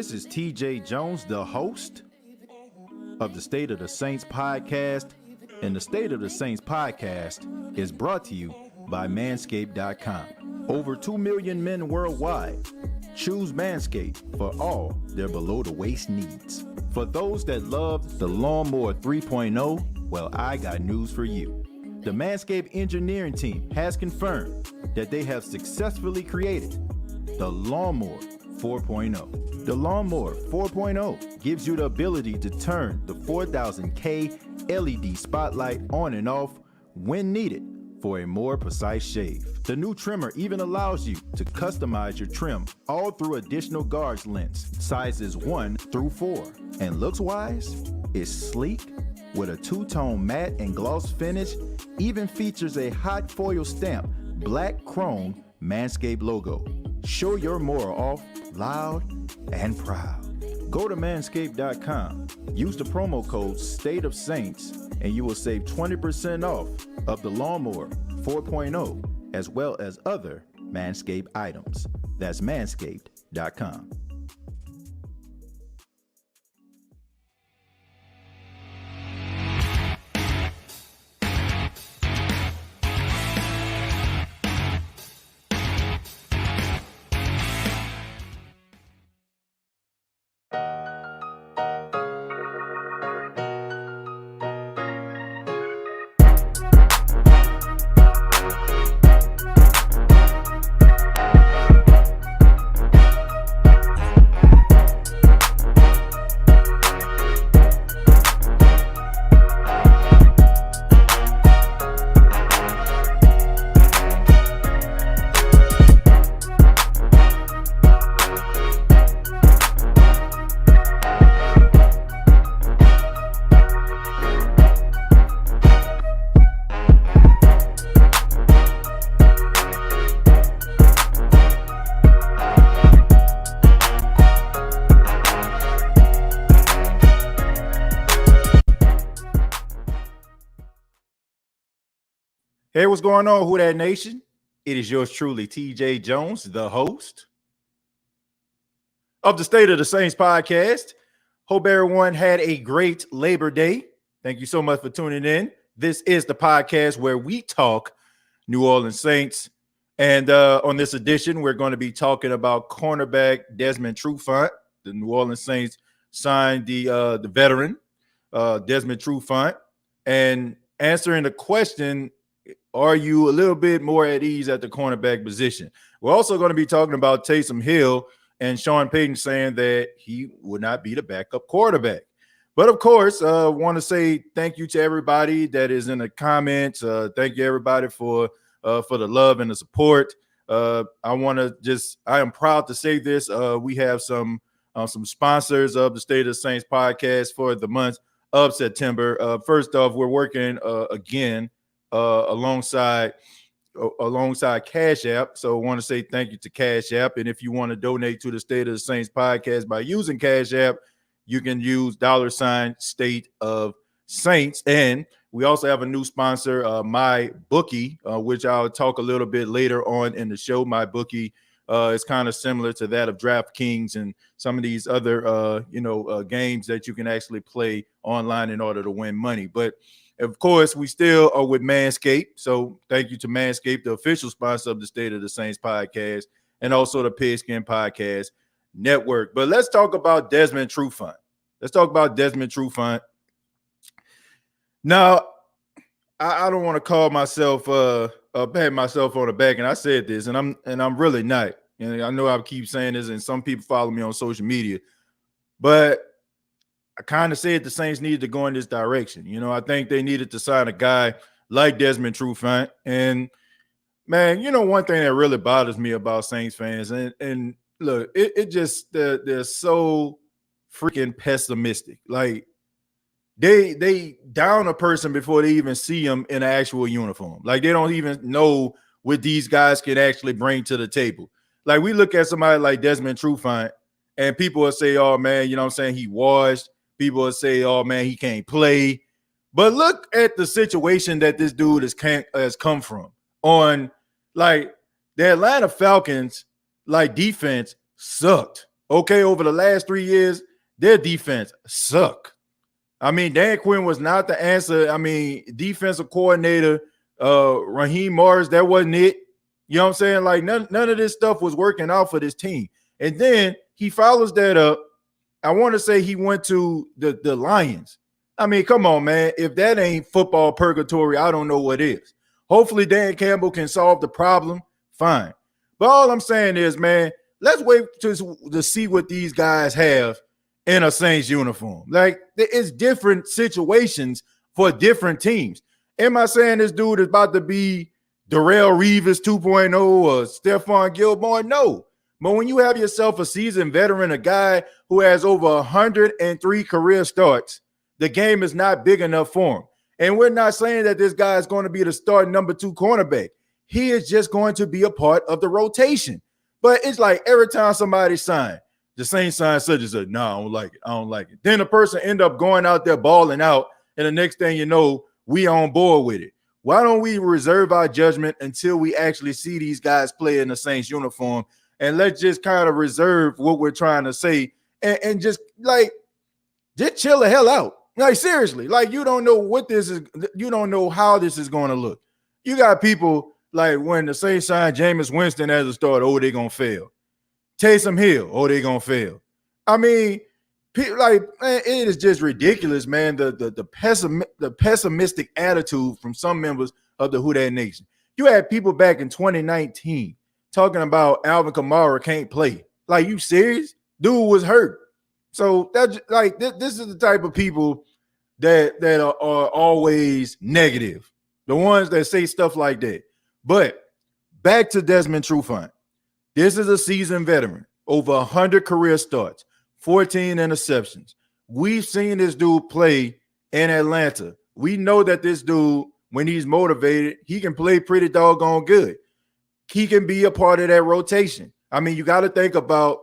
This is TJ Jones, the host of the State of the Saints podcast. And the State of the Saints podcast is brought to you by Manscaped.com. Over 2 million men worldwide choose Manscaped for all their below-the-waist needs. For those that love the Lawnmower 3.0, well, I got news for you. The Manscaped engineering team has confirmed that they have successfully created the Lawnmower 4.0. The Lawnmower 4.0 gives you the ability to turn the 4000K LED spotlight on and off when needed for a more precise shave. The new trimmer even allows you to customize your trim all through additional guards lengths, sizes 1 through 4. And looks-wise, it's sleek with a two-tone matte and gloss finish, even features a hot foil stamp, black chrome Manscaped logo. Show your mower off loud and proud. Go to manscaped.com, use the promo code State of Saints, and you will save 20% off of the Lawnmower 4.0 as well as other Manscaped items. That's manscaped.com. Hey, what's going on, Who Dat Nation? It is yours truly, TJ Jones, the host of the State of the Saints podcast. Hope everyone had a great Labor Day. Thank you so much for tuning in. This is the podcast where we talk New Orleans Saints. And on this edition, we're going to be talking about cornerback Desmond Trufant. The New Orleans Saints signed the veteran, Desmond Trufant, and answering the question, are you a little bit more at ease at the cornerback position? We're also going to be talking about Taysom Hill and Sean Payton saying that he would not be the backup quarterback. But, of course, I want to say thank you to everybody that is in the comments. Thank you, everybody, for the love and the support. I am proud to say this. We have some sponsors of the State of the Saints podcast for the month of September. First off, we're working again alongside Cash App. So I want to say thank you to Cash App. And if you want to donate to the State of the Saints podcast by using Cash App, you can use $State of Saints. And we also have a new sponsor, My Bookie, which I'll talk a little bit later on in the show. My Bookie is kind of similar to that of DraftKings and some of these other games that you can actually play online in order to win money. But of course, we still are with Manscaped. So thank you to Manscaped, the official sponsor of the State of the Saints podcast, and also the Pigskin Podcast Network. But let's talk about Desmond Trufant. Now, I don't want to call myself pat myself on the back, and I said this, and I'm really not. And I know I keep saying this, and some people follow me on social media, but I kind of said the Saints needed to go in this direction. You know, I think they needed to sign a guy like Desmond Trufant. And, man, one thing that really bothers me about Saints fans, and look, it just they're so freaking pessimistic. Like, they down a person before they even see them in an actual uniform. Like, they don't even know what these guys can actually bring to the table. Like, we look at somebody like Desmond Trufant, and people will say, oh, man, he washed. People will say, oh, man, he can't play. But look at the situation that this dude has come from. On, like, the Atlanta Falcons, like, defense sucked. Okay, over the last 3 years, their defense suck. I mean, Dan Quinn was not the answer. I mean, defensive coordinator, Raheem Morris, that wasn't it. You know what I'm saying? Like, none of this stuff was working out for this team. And then he follows that up. I want to say he went to the Lions. I mean, come on, man. If that ain't football purgatory, I don't know what is. Hopefully, Dan Campbell can solve the problem. Fine. But all I'm saying is, man, let's wait to see what these guys have in a Saints uniform. Like, it's different situations for different teams. Am I saying this dude is about to be Darrelle Revis 2.0 or Stephon Gilmore? No. But when you have yourself a seasoned veteran, a guy who has over 103 career starts, the game is not big enough for him. And we're not saying that this guy is going to be the starting number 2 cornerback. He is just going to be a part of the rotation. But it's like every time somebody signs, the Saints sign such as a, no, I don't like it. I don't like it. Then the person end up going out there balling out, and the next thing you know, we on board with it. Why don't we reserve our judgment until we actually see these guys play in the Saints uniform, and let's just kind of reserve what we're trying to say and just chill the hell out. Like, seriously, like, you don't know what this is. You don't know how this is going to look. You got people like when the Saints signed Jameis Winston as a starter, oh, they're going to fail. Taysom Hill, oh, they're going to fail. I mean, like, man, it is just ridiculous, man, the pessimistic attitude from some members of the Who Dat Nation. You had people back in 2019 talking about Alvin Kamara can't play. Like, you serious? Dude was hurt. So that's like this is the type of people that are always negative, the ones that say stuff like that. But back to Desmond Trufant. This is a seasoned veteran, over 100 career starts, 14 interceptions. We've seen this dude play in Atlanta. We know that this dude, when he's motivated, he can play pretty doggone good. He can be a part of that rotation. I mean, you got to think about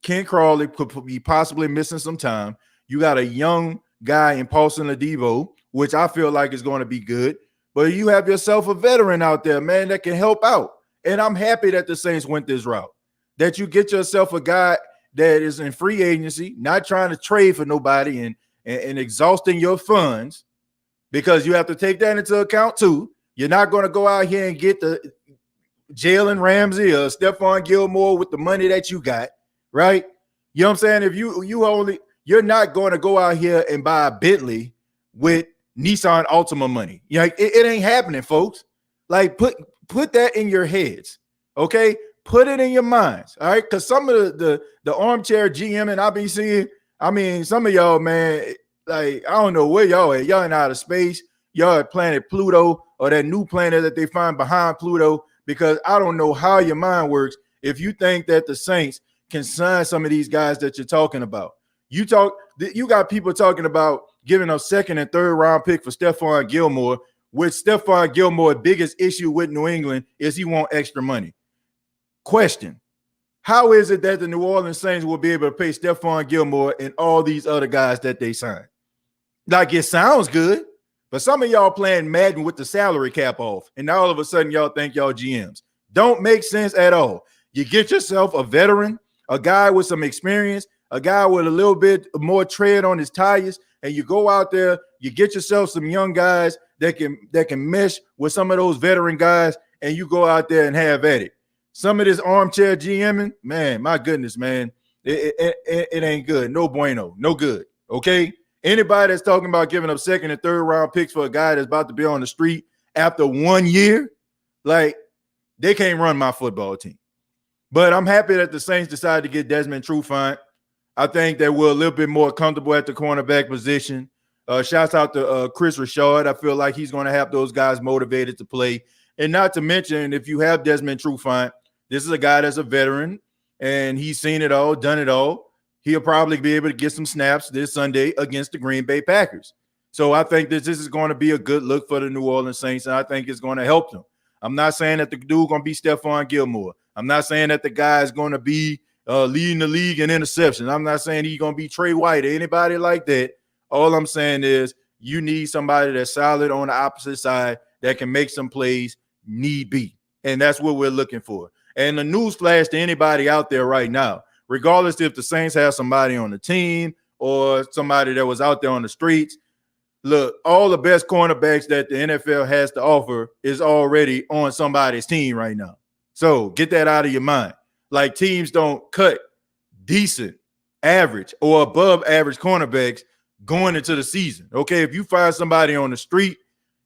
Ken Crawley could be possibly missing some time. You got a young guy in Paulson Adebo, which I feel like is going to be good. But you have yourself a veteran out there, man, that can help out. And I'm happy that the Saints went this route, that you get yourself a guy that is in free agency, not trying to trade for nobody and exhausting your funds, because you have to take that into account too. You're not going to go out here and get the Jalen Ramsey or Stephon Gilmore with the money that you got. Right? You know what I'm saying? If you're not going to go out here and buy a Bentley with Nissan Altima money. You know, it ain't happening, folks. Like, put that in your heads. Okay? Put it in your minds. All right. Because some of the armchair GM and I've been seeing, I mean, some of y'all, man, like, I don't know where y'all at. Y'all in outer space. Y'all at planet Pluto or that new planet that they find behind Pluto, because I don't know how your mind works if you think that the Saints can sign some of these guys that you're talking about. You got people talking about giving a second and third round pick for Stephon Gilmore, which Stephon Gilmore's biggest issue with New England is he want extra money. Question: how is it that the New Orleans Saints will be able to pay Stephon Gilmore and all these other guys that they signed? Like, it sounds good, but some of y'all playing Madden with the salary cap off, and now all of a sudden y'all think y'all GMs. Don't make sense at all. You get yourself a veteran, a guy with some experience, a guy with a little bit more tread on his tires, and you go out there, you get yourself some young guys that can mesh with some of those veteran guys, and you go out there and have at it. Some of this armchair GMing, man, my goodness, man, it ain't good. No bueno, no good, okay? Anybody that's talking about giving up second and third round picks for a guy that's about to be on the street after 1 year, like, they can't run my football team. But I'm happy that the Saints decided to get Desmond Trufant. I think that we're a little bit more comfortable at the cornerback position. Shouts out to Chris Richard. I feel like he's going to have those guys motivated to play. And not to mention, if you have Desmond Trufant, this is a guy that's a veteran, and he's seen it all, done it all. He'll probably be able to get some snaps this Sunday against the Green Bay Packers. So I think this is going to be a good look for the New Orleans Saints, and I think it's going to help them. I'm not saying that the dude going to be Stephon Gilmore. I'm not saying that the guy is going to be leading the league in interceptions. I'm not saying he's going to be Trey White or anybody like that. All I'm saying is you need somebody that's solid on the opposite side that can make some plays need be. And that's what we're looking for. And the news flash to anybody out there right now, regardless if the Saints have somebody on the team or somebody that was out there on the streets, look, all the best cornerbacks that the NFL has to offer is already on somebody's team right now. So get that out of your mind. Like, teams don't cut decent, average, or above average cornerbacks going into the season. Okay, if you find somebody on the street,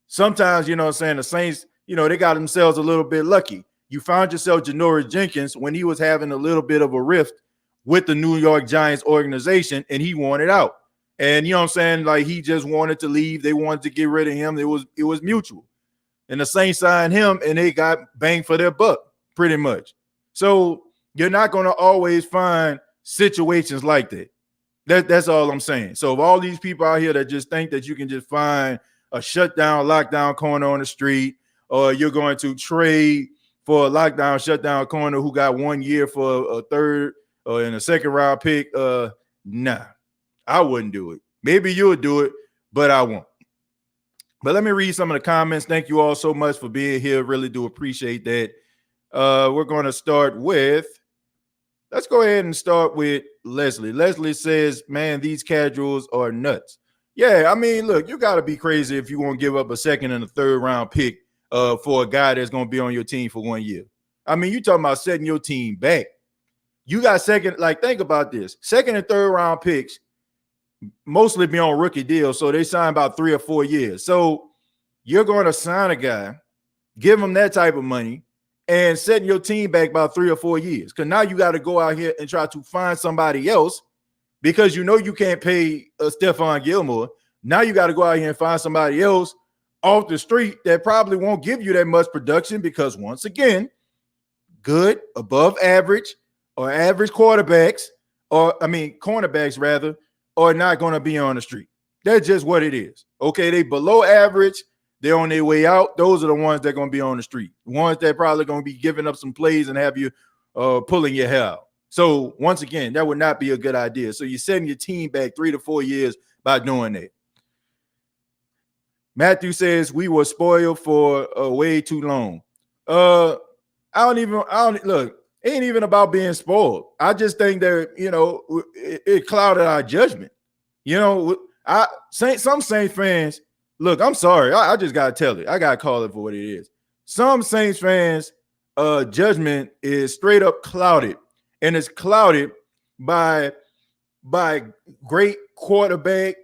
sometimes, you know what I'm saying, the Saints, you know, they got themselves a little bit lucky. You found yourself Janoris Jenkins when he was having a little bit of a rift with the New York Giants organization, and he wanted out. And you know what I'm saying? Like, he just wanted to leave. They wanted to get rid of him. It was mutual. And the Saints signed him, and they got bang for their buck, pretty much. So you're not going to always find situations like that. That's all I'm saying. So of all these people out here that just think that you can just find a shutdown, lockdown corner on the street, or you're going to trade for a lockdown, shutdown corner who got 1 year for a third or in a second round pick, nah, I wouldn't do it. Maybe you would do it, but I won't. But let me read some of the comments. Thank you all so much for being here. Really do appreciate that. We're going to start with, let's go ahead and start with Leslie. Leslie says, man, these casuals are nuts. Yeah, I mean, look, you got to be crazy if you want to give up a second and a third round pick for a guy that's going to be on your team for 1 year. I mean, you talking about setting your team back. You got second, like, think about this. Second and third round picks mostly be on rookie deals, so they sign about 3 or 4 years. So you're going to sign a guy, give him that type of money, and setting your team back about 3 or 4 years. Because now you got to go out here and try to find somebody else because you know you can't pay Stephon Gilmore. Now you got to go out here and find somebody else off the street that probably won't give you that much production because, once again, good, above average, or average cornerbacks rather, are not going to be on the street. That's just what it is. Okay, they below average. They're on their way out. Those are the ones that are going to be on the street. The ones that probably going to be giving up some plays and have you pulling your hair out. So, once again, that would not be a good idea. So, you're setting your team back 3 to 4 years by doing that. Matthew says, we were spoiled for way too long. Look, it ain't even about being spoiled. I just think that, you know, it clouded our judgment. You know, some Saints fans, look, I'm sorry. I just got to tell it. I got to call it for what it is. Some Saints fans' judgment is straight up clouded, and it's clouded by great quarterback,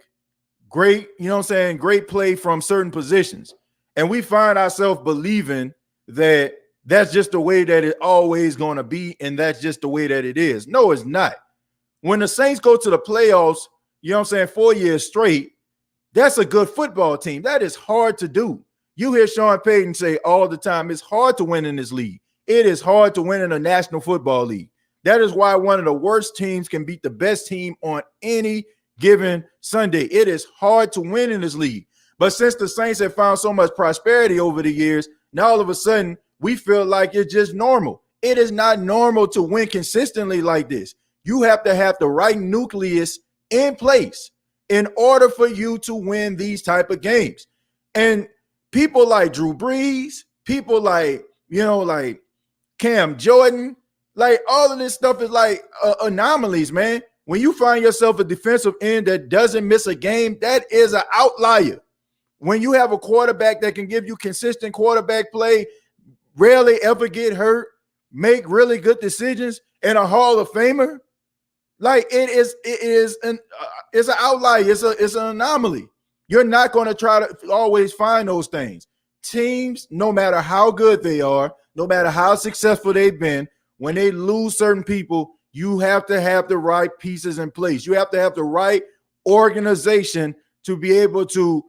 great, you know what I'm saying, great play from certain positions. And we find ourselves believing that that's just the way that it's always going to be, and that's just the way that it is. No, it's not. When the Saints go to the playoffs, you know what I'm saying, 4 years straight, that's a good football team. That is hard to do. You hear Sean Payton say all the time, it's hard to win in this league. It is hard to win in the National Football League. That is why one of the worst teams can beat the best team on any given Sunday. It is hard to win in this league. But since the Saints have found so much prosperity over the years, now all of a sudden, we feel like it's just normal. It is not normal to win consistently like this. You have to have the right nucleus in place in order for you to win these type of games. And people like Drew Brees, people like, you know, like Cam Jordan, like all of this stuff is like anomalies, man. When you find yourself a defensive end that doesn't miss a game, that is an outlier. When you have a quarterback that can give you consistent quarterback play, rarely ever get hurt, make really good decisions, and a Hall of Famer, like it's an outlier. It's an anomaly. You're not going to try to always find those things. Teams, no matter how good they are, no matter how successful they've been, when they lose certain people, you have to have the right pieces in place. You have to have the right organization to be able to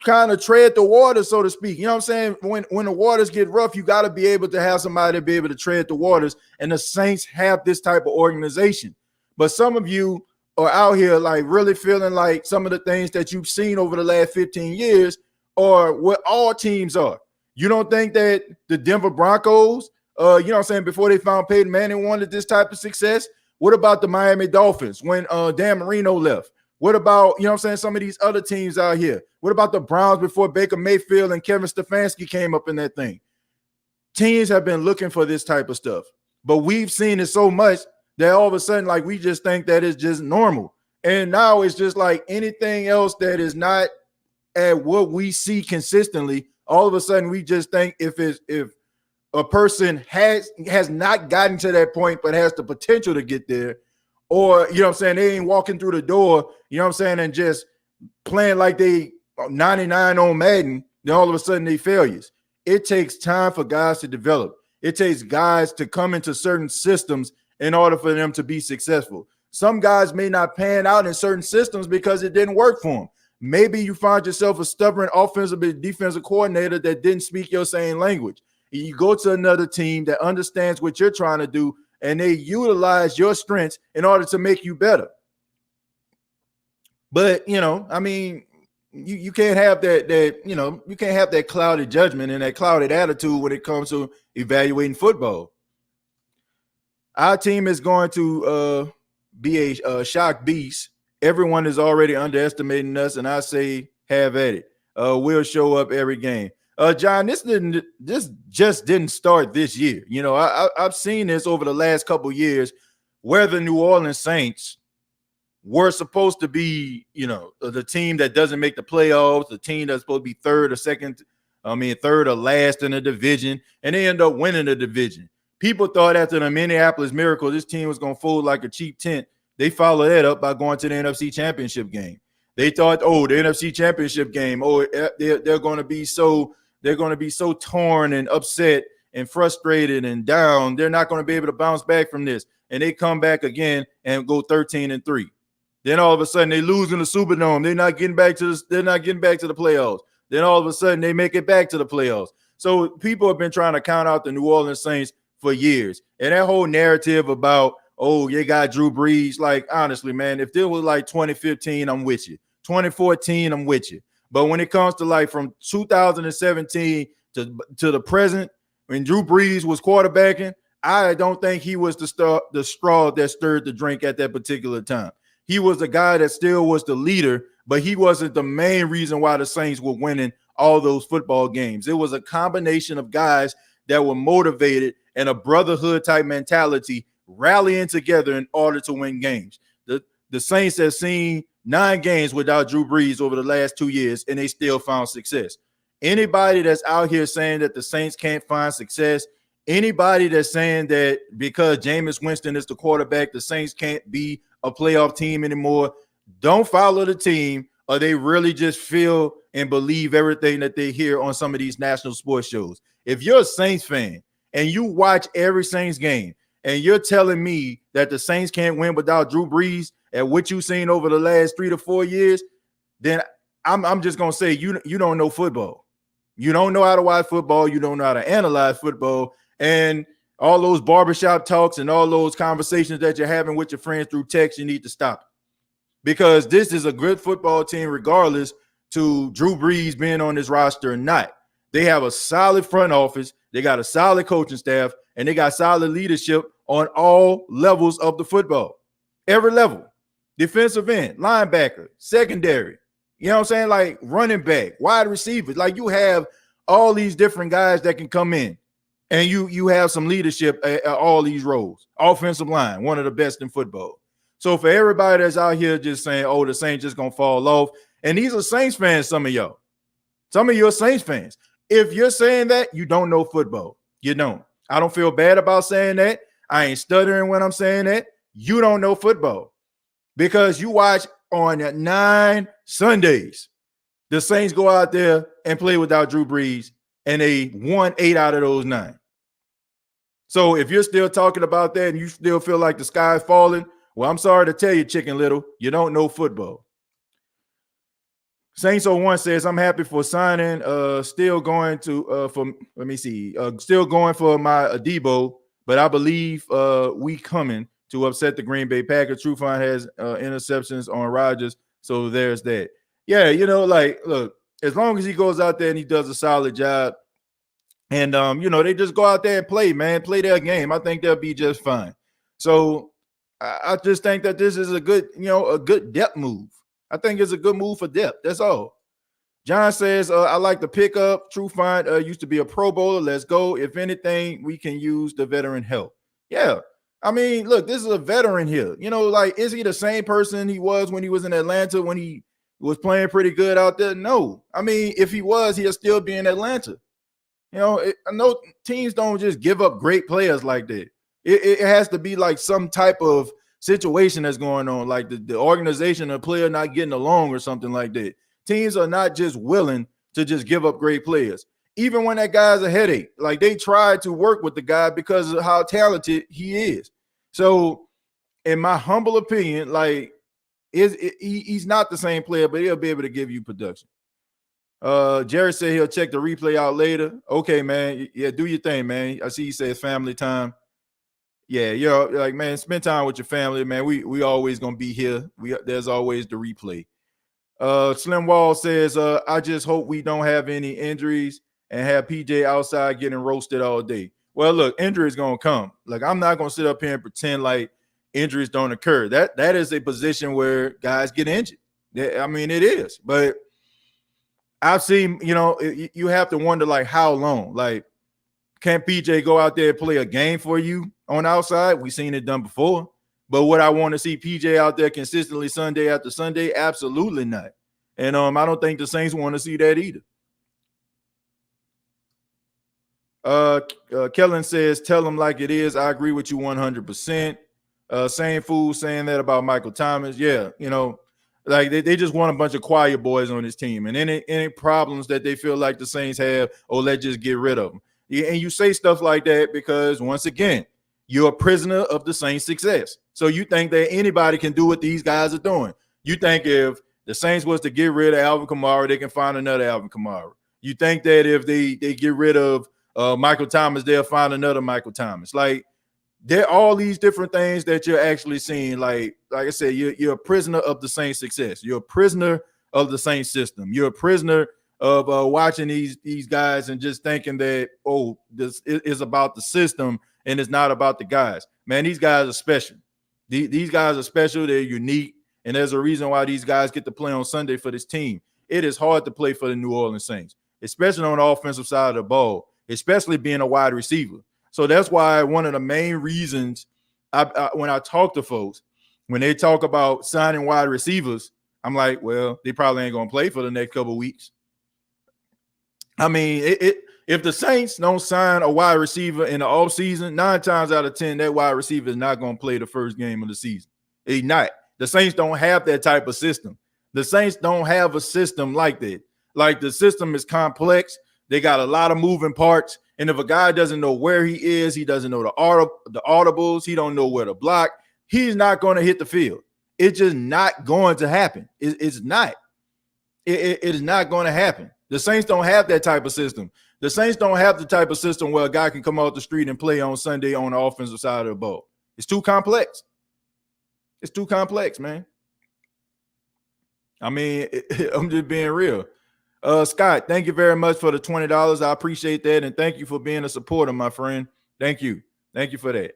kind of tread the water, so to speak. You know what I'm saying? When the waters get rough, you got to be able to have somebody to be able to tread the waters. And the Saints have this type of organization. But some of you are out here like really feeling like some of the things that you've seen over the last 15 years are what all teams are. You don't think that the Denver Broncos, you know what I'm saying, before they found Peyton Manning, wanted this type of success? What about the Miami Dolphins when Dan Marino left? What about, you know what I'm saying, some of these other teams out here? What about the Browns before Baker Mayfield and Kevin Stefanski came up in that thing? teams have been looking for this type of stuff, but we've seen it so much that all of a sudden, like, we just think that it's just normal. And now it's just like anything else that is not at what we see consistently. All of a sudden, we just think if a person has not gotten to that point but has the potential to get there, or, you know what I'm saying, they ain't walking through the door, you know what I'm saying, and just playing like they 99 on Madden, then all of a sudden they failures. It takes time for guys to develop. It takes guys to come into certain systems in order for them to be successful. Some guys may not pan out in certain systems because it didn't work for them. Maybe you find yourself a stubborn offensive and defensive coordinator that didn't speak your same language. You go to another team that understands what you're trying to do, and they utilize your strengths in order to make you better. But, you know, I mean, you can't have that, you know, you can't have that clouded judgment and that clouded attitude when it comes to evaluating football. Our team is going to be a shock beast. Everyone is already underestimating us, and I say have at it. We'll show up every game. John, this just didn't start this year. You know, I've seen this over the last couple of years where the New Orleans Saints were supposed to be, you know, the team that doesn't make the playoffs, the team that's supposed to be third or last in the division, and they end up winning the division. People thought after the Minneapolis Miracle, this team was going to fold like a cheap tent. They followed that up by going to the NFC Championship game. They thought, the NFC Championship game, they're going to be so torn and upset and frustrated and down. They're not going to be able to bounce back from this. And they come back again and go 13-3. Then all of a sudden they lose in the Superdome. They're not getting back to the playoffs. Then all of a sudden they make it back to the playoffs. So people have been trying to count out the New Orleans Saints for years. And that whole narrative about, you got Drew Brees, like, honestly, man, if this was like 2015, I'm with you. 2014, I'm with you. But when it comes to like from 2017 to the present, when Drew Brees was quarterbacking, I don't think he was the straw that stirred the drink at that particular time. He was the guy that still was the leader, but he wasn't the main reason why the Saints were winning all those football games. It was a combination of guys that were motivated and a brotherhood type mentality rallying together in order to win games. The Saints have seen 9 games without Drew Brees over the last 2 years, and they still found success. Anybody that's out here saying that the Saints can't find success, anybody that's saying that because Jameis Winston is the quarterback, the Saints can't be a playoff team anymore, don't follow the team, or they really just feel and believe everything that they hear on some of these national sports shows. If you're a Saints fan and you watch every Saints game and you're telling me that the Saints can't win without Drew Brees at what you've seen over the last 3 to 4 years, then I'm just going to say you don't know football. You don't know how to watch football. You don't know how to analyze football. And all those barbershop talks and all those conversations that you're having with your friends through text, you need to stop. Because this is a good football team regardless to Drew Brees being on this roster or not. They have a solid front office. They got a solid coaching staff, and they got solid leadership on all levels of the football. Every level. Defensive end, linebacker, secondary. You know what I'm saying? Like running back, wide receivers. Like you have all these different guys that can come in, and you have some leadership at all these roles. Offensive line, one of the best in football. So for everybody that's out here just saying, the Saints just going to fall off, and these are Saints fans, some of y'all. Some of you are Saints fans. If you're saying that, you don't know football. You don't. I don't feel bad about saying that. I ain't stuttering when I'm saying that. You don't know football because you watch on 9 Sundays. The Saints go out there and play without Drew Brees, and they won 8 out of those 9. So if you're still talking about that and you still feel like the sky is falling, well, I'm sorry to tell you, Chicken Little, you don't know football. Saints 01 says, I'm happy for signing. Still going for my Debo, but I believe we coming to upset the Green Bay Packers. Trufant has interceptions on Rodgers, so there's that. Yeah, look, as long as he goes out there and he does a solid job, and they just go out there and play their game, I think they'll be just fine. So I just think that this is a good depth move. I think it's a good move for depth. That's all. John says, I like the pickup. Trufant used to be a Pro Bowler. Let's go. If anything, we can use the veteran help. Yeah. I mean, look, this is a veteran here. You know, like, is he the same person he was when he was in Atlanta when he was playing pretty good out there? No. I mean, if he was, he'll still be in Atlanta. You know, I know teams don't just give up great players like that. It has to be like some type of situation that's going on, like the organization or player not getting along or something like that. Teams are not just willing to just give up great players. Even when that guy's a headache, like they try to work with the guy because of how talented he is. So, in my humble opinion, like he's not the same player, but he'll be able to give you production. Jared said he'll check the replay out later. Okay, man. Yeah, do your thing, man. I see you say it's family time. Yeah, you're like, man, spend time with your family, man. We always gonna be here. There's always the replay. Slim Wall says, I just hope we don't have any injuries and have PJ outside getting roasted all day. Well, look, injuries gonna come. Like, I'm not gonna sit up here and pretend like injuries don't occur. That is a position where guys get injured. I mean, it is, but I've seen, you know, you have to wonder, like, how long? Like, can PJ go out there and play a game for you on outside? We've seen it done before. But would I want to see PJ out there consistently Sunday after Sunday? Absolutely not. And I don't think the Saints want to see that either. Kellen says, tell him like it is. I agree with you 100%. Same fool saying that about Michael Thomas. Yeah, you know, like they just want a bunch of quiet boys on this team. And any problems that they feel like the Saints have, let's just get rid of them. And you say stuff like that because, once again, you're a prisoner of the Saints' success. So you think that anybody can do what these guys are doing. You think if the Saints was to get rid of Alvin Kamara, they can find another Alvin Kamara. You think that if they get rid of Michael Thomas, they'll find another Michael Thomas. Like, there are all these different things that you're actually seeing. Like I said, you're a prisoner of the Saints' success. You're a prisoner of the Saints system. You're a prisoner of watching these guys and just thinking that, this is about the system and it's not about the guys. Man, these guys are special. These guys are special. They're unique. And there's a reason why these guys get to play on Sunday for this team. It is hard to play for the New Orleans Saints, especially on the offensive side of the ball, especially being a wide receiver. So that's why one of the main reasons when I talk to folks, when they talk about signing wide receivers, I'm like, well, they probably ain't going to play for the next couple of weeks. I mean, if the Saints don't sign a wide receiver in the offseason, 9 times out of 10, that wide receiver is not going to play the first game of the season. He's not. The Saints don't have that type of system. The Saints don't have a system like that. Like, the system is complex. They got a lot of moving parts. And if a guy doesn't know where he is, he doesn't know the audibles, he don't know where to block, he's not going to hit the field. It's just not going to happen. It's not. It is not going to happen. The Saints don't have that type of system. The Saints don't have the type of system where a guy can come out the street and play on Sunday on the offensive side of the ball. It's too complex. It's too complex, man. I mean, I'm just being real. Scott, thank you very much for the $20. I appreciate that. And thank you for being a supporter, my friend. Thank you. Thank you for that.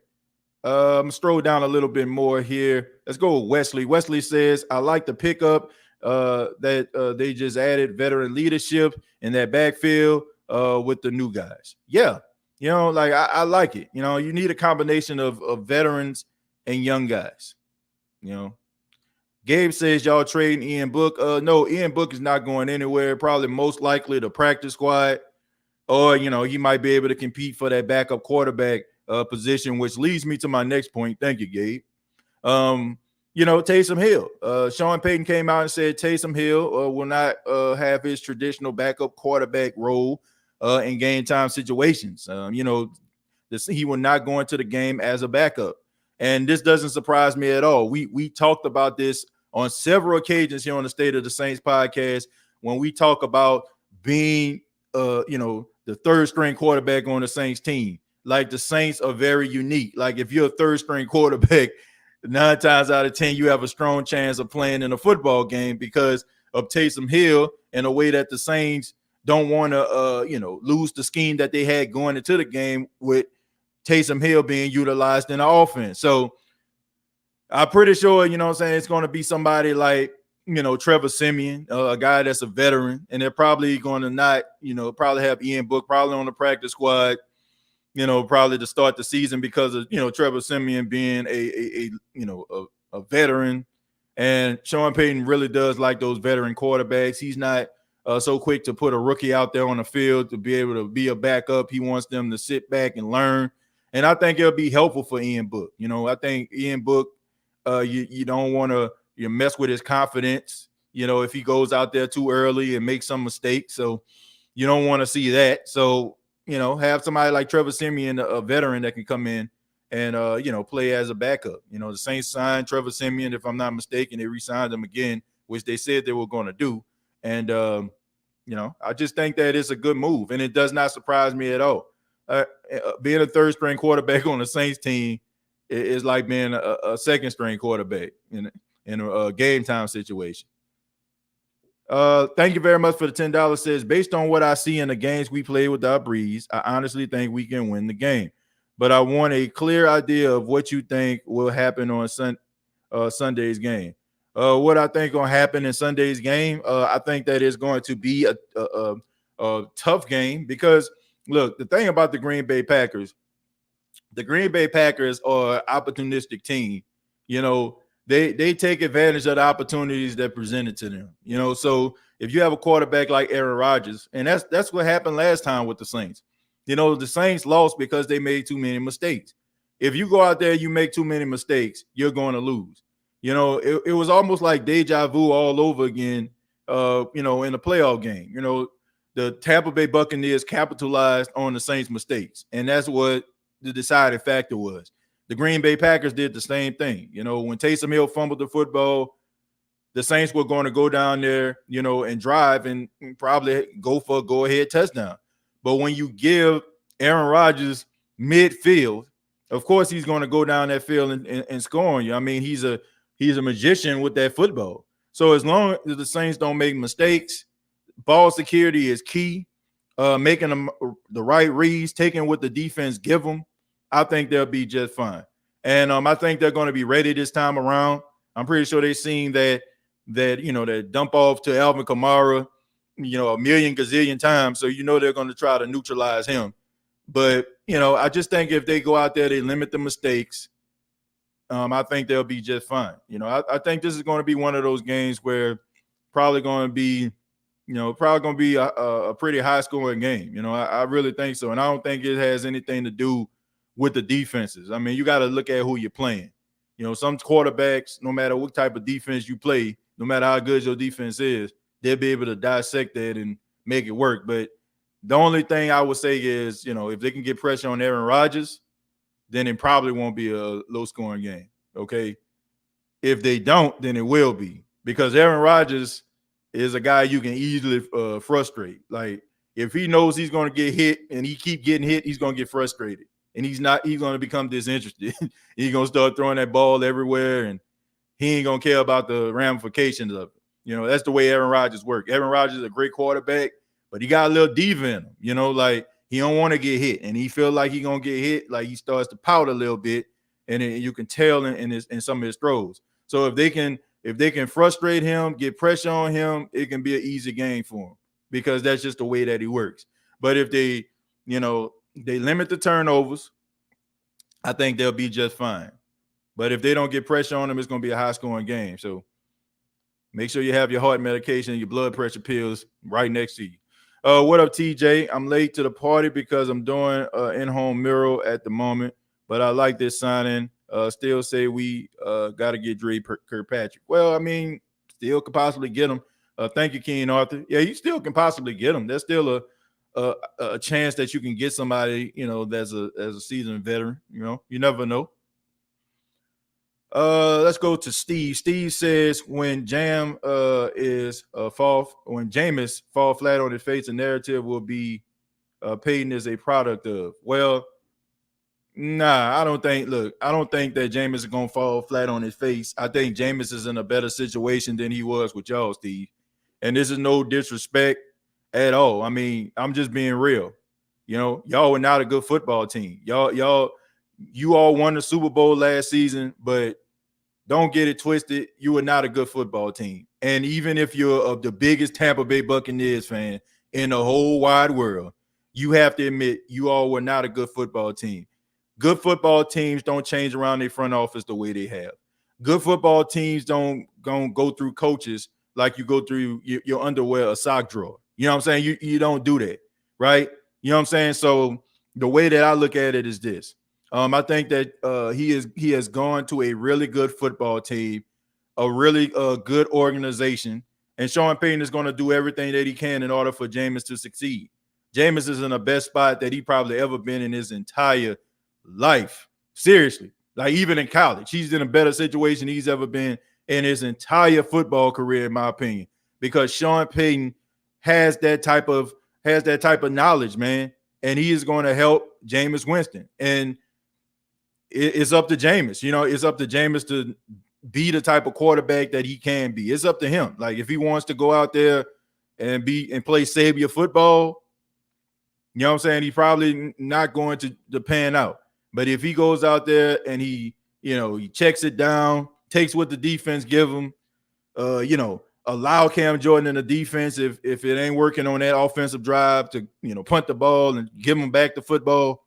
I'm going to scroll down a little bit more here. Let's go with Wesley. Wesley says, I like the pickup that they just added veteran leadership in that backfield with the new guys. Yeah. You know, like I like it. You know, you need a combination of veterans and young guys. You know, Gabe says y'all trading Ian Book. No, Ian Book is not going anywhere. Probably most likely the practice squad, or, you know, he might be able to compete for that backup quarterback position, which leads me to my next point. Thank you, Gabe. You know, Taysom Hill. Sean Payton came out and said Taysom Hill will not have his traditional backup quarterback role in game time situations. You know, he will not go into the game as a backup. And this doesn't surprise me at all. We talked about this on several occasions here on the State of the Saints podcast when we talk about being, you know, the third string quarterback on the Saints team. Like, the Saints are very unique. Like, if you're a third string quarterback, 9 times out of 10, you have a strong chance of playing in a football game because of Taysom Hill and the way that the Saints don't want to, you know, lose the scheme that they had going into the game with Taysom Hill being utilized in the offense. So I'm pretty sure, you know what I'm saying, it's going to be somebody like Trevor Siemian, a guy that's a veteran, and they're probably going to not, probably have Ian Book probably on the practice squad, probably to start the season because of, Trevor Siemian being a veteran. And Sean Payton really does like those veteran quarterbacks. He's not so quick to put a rookie out there on the field to be able to be a backup. He wants them to sit back and learn. And I think it'll be helpful for Ian Book. I think Ian Book, you don't want to mess with his confidence, if he goes out there too early and makes some mistakes. So you don't want to see that. So, have somebody like Trevor Siemian, a veteran that can come in and, play as a backup. The Saints signed Trevor Siemian, if I'm not mistaken. They re-signed him again, which they said they were going to do. And, I just think that it's a good move, and it does not surprise me at all. Being a third-string quarterback on the Saints team is like being a second-string quarterback in a game time situation. Thank you very much for the $10. Says, based on what I see in the games we play without Breeze, I honestly think we can win the game. But I want a clear idea of what you think will happen on Sunday's game. What I think going to happen in Sunday's game, I think that is going to be a tough game because, look, the thing about the Green Bay Packers are an opportunistic team. They take advantage of the opportunities that presented to them. So if you have a quarterback like Aaron Rodgers, and that's what happened last time with the Saints. The Saints lost because they made too many mistakes. If you go out there, you make too many mistakes, you're going to lose. It was almost like deja vu all over again, in the playoff game. The Tampa Bay Buccaneers capitalized on the Saints' mistakes, and that's what the deciding factor was. The Green Bay Packers did the same thing. When Taysom Hill fumbled the football, the Saints were going to go down there, and drive and probably go for a go-ahead touchdown. But when you give Aaron Rodgers midfield, of course he's going to go down that field and score on you. I mean, he's a magician with that football. So as long as the Saints don't make mistakes, ball security is key. Making them the right reads, taking what the defense give them, I think they'll be just fine. And I think they're going to be ready this time around. I'm pretty sure they've seen that dump off to Alvin Kamara, a million gazillion times. So they're going to try to neutralize him. But I just think if they go out there, they limit the mistakes. I think they'll be just fine. I think this is going to be one of those games where probably going to be a pretty high scoring game. I really think so. And I don't think it has anything to do with the defenses. I mean, you got to look at who you're playing. Some quarterbacks, no matter what type of defense you play, no matter how good your defense is, they'll be able to dissect that and make it work. But the only thing I would say is, if they can get pressure on Aaron Rodgers, then it probably won't be a low-scoring game, okay? If they don't, then it will be. Because Aaron Rodgers is a guy you can easily frustrate. Like, if he knows he's going to get hit and he keep getting hit, he's going to get frustrated. And he's going to become disinterested. He's going to start throwing that ball everywhere, and he ain't going to care about the ramifications of it. That's the way Aaron Rodgers works. Aaron Rodgers is a great quarterback, but he got a little diva in him. Like, he don't want to get hit, and he feel like he going to get hit. Like, he starts to pout a little bit, and you can tell in some of his throws. So if they can frustrate him, get pressure on him, it can be an easy game for him because that's just the way that he works. But if they limit the turnovers, I think they'll be just fine. But if they don't get pressure on them, it's going to be a high-scoring game. So make sure you have your heart medication and your blood pressure pills right next to you. What up, TJ? I'm late to the party because I'm doing in-home mural at the moment, but I like this signing. Still say we got to get Dre Kirkpatrick. Well, I mean, still could possibly get him. Thank you, Keen Arthur. Yeah, you still can possibly get him. There's still a chance that you can get somebody, that's a seasoned veteran. You never know. Let's go to Steve. Steve says when Jameis fall flat on his face, the narrative will be Peyton is a product of. Well, nah, I don't think that Jameis is gonna fall flat on his face. I think Jameis is in a better situation than he was with y'all, Steve. And this is no disrespect at all. I mean, I'm just being real. Y'all were not a good football team. You all won the Super Bowl last season, but don't get it twisted. You were not a good football team. And even if you're the biggest Tampa Bay Buccaneers fan in the whole wide world, you have to admit you all were not a good football team. Good football teams don't change around their front office the way they have. Good football teams don't go through coaches like you go through your underwear or sock drawer. You know what I'm saying? You don't do that, right? You know what I'm saying? So the way that I look at it is this. I think that he has gone to a really good football team, a really good organization, and Sean Payton is going to do everything that he can in order for Jameis to succeed. Jameis is in the best spot that he probably ever been in his entire life. Seriously. Like even in college, he's in a better situation he's ever been in his entire football career, in my opinion, because Sean Payton has that type of knowledge, man, and he is going to help Jameis Winston. And it's up to Jameis. You know, it's up to Jameis to be the type of quarterback that he can be. It's up to him. Like if he wants to go out there and play savior football, you know what I'm saying? He's probably not going to pan out. But if he goes out there and he checks it down, takes what the defense give him, allow Cam Jordan in the defense if it ain't working on that offensive drive to, punt the ball and give him back the football,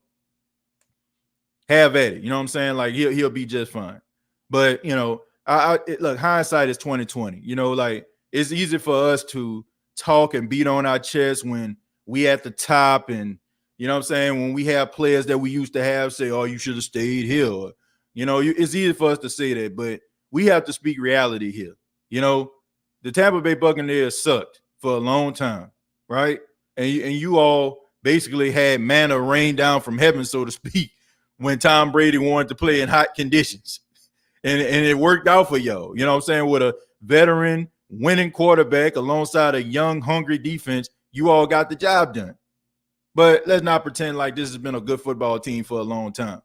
have at it. You know what I'm saying? Like he'll be just fine. But, look, hindsight is 2020. Like it's easy for us to talk and beat on our chest when we at the top, and you know what I'm saying, when we have players that we used to have say, oh, you should have stayed here. Or, it's easy for us to say that, but we have to speak reality here. The Tampa Bay Buccaneers sucked for a long time, right? And you all basically had manna rain down from heaven, so to speak, when Tom Brady wanted to play in hot conditions. And it worked out for y'all. You know what I'm saying? With a veteran winning quarterback alongside a young, hungry defense, you all got the job done. But let's not pretend like this has been a good football team for a long time.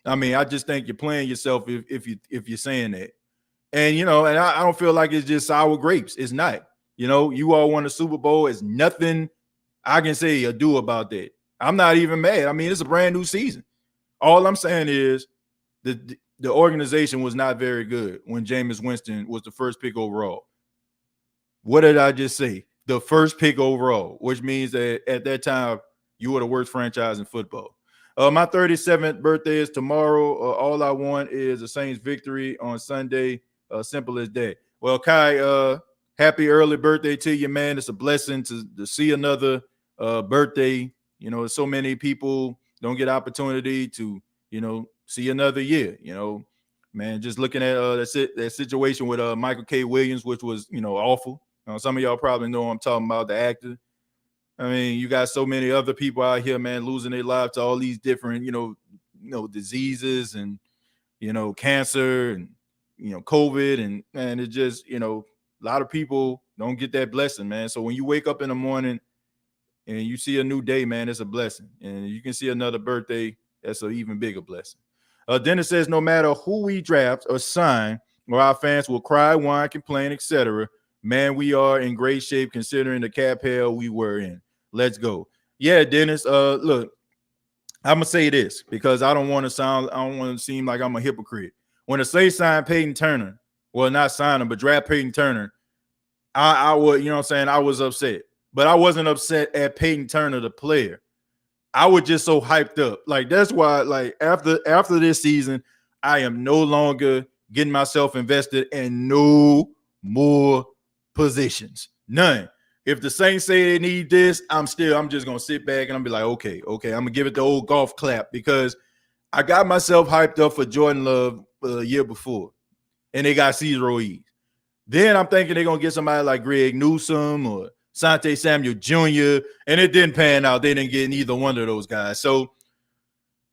I mean, I just think you're playing yourself if you're saying that. And, and I don't feel like it's just sour grapes. It's not. You all won a Super Bowl. It's nothing I can say or do about that. I'm not even mad. I mean, it's a brand new season. All I'm saying is the organization was not very good when Jameis Winston was the first pick overall. What did I just say? The first pick overall, which means that at that time, you were the worst franchise in football. My 37th birthday is tomorrow. All I want is a Saints victory on Sunday. Simple as that. Well, Kai, happy early birthday to you, man. It's a blessing to see another birthday. So many people don't get opportunity to, see another year. Man, just looking at that situation with Michael K. Williams, which was, awful. Some of y'all probably know I'm talking about, the actor. I mean, you got so many other people out here, man, losing their lives to all these different, diseases and, cancer and, COVID. And it just, a lot of people don't get that blessing, man. So when you wake up in the morning and you see a new day, man, it's a blessing. And you can see another birthday, that's an even bigger blessing. Dennis says, no matter who we draft or sign, or our fans will cry, whine, complain, etc., man, we are in great shape considering the cap hell we were in. Let's go. Yeah, Dennis. Look, I'm gonna say this because I don't want to seem like I'm a hypocrite. When the Saints signed Peyton Turner, well, not sign him, but draft Peyton Turner, I would, I was upset. But I wasn't upset at Peyton Turner, the player. I was just so hyped up. Like, that's why, like, after this season, I am no longer getting myself invested in no more positions. None. If the Saints say they need this, I'm just going to sit back and I'm be like, okay, I'm going to give it the old golf clap because I got myself hyped up for Jordan Love a year before and they got Cesar Ruiz. Then I'm thinking they're going to get somebody like Greg Newsome or Sante Samuel Jr., and it didn't pan out. They didn't get neither one of those guys. So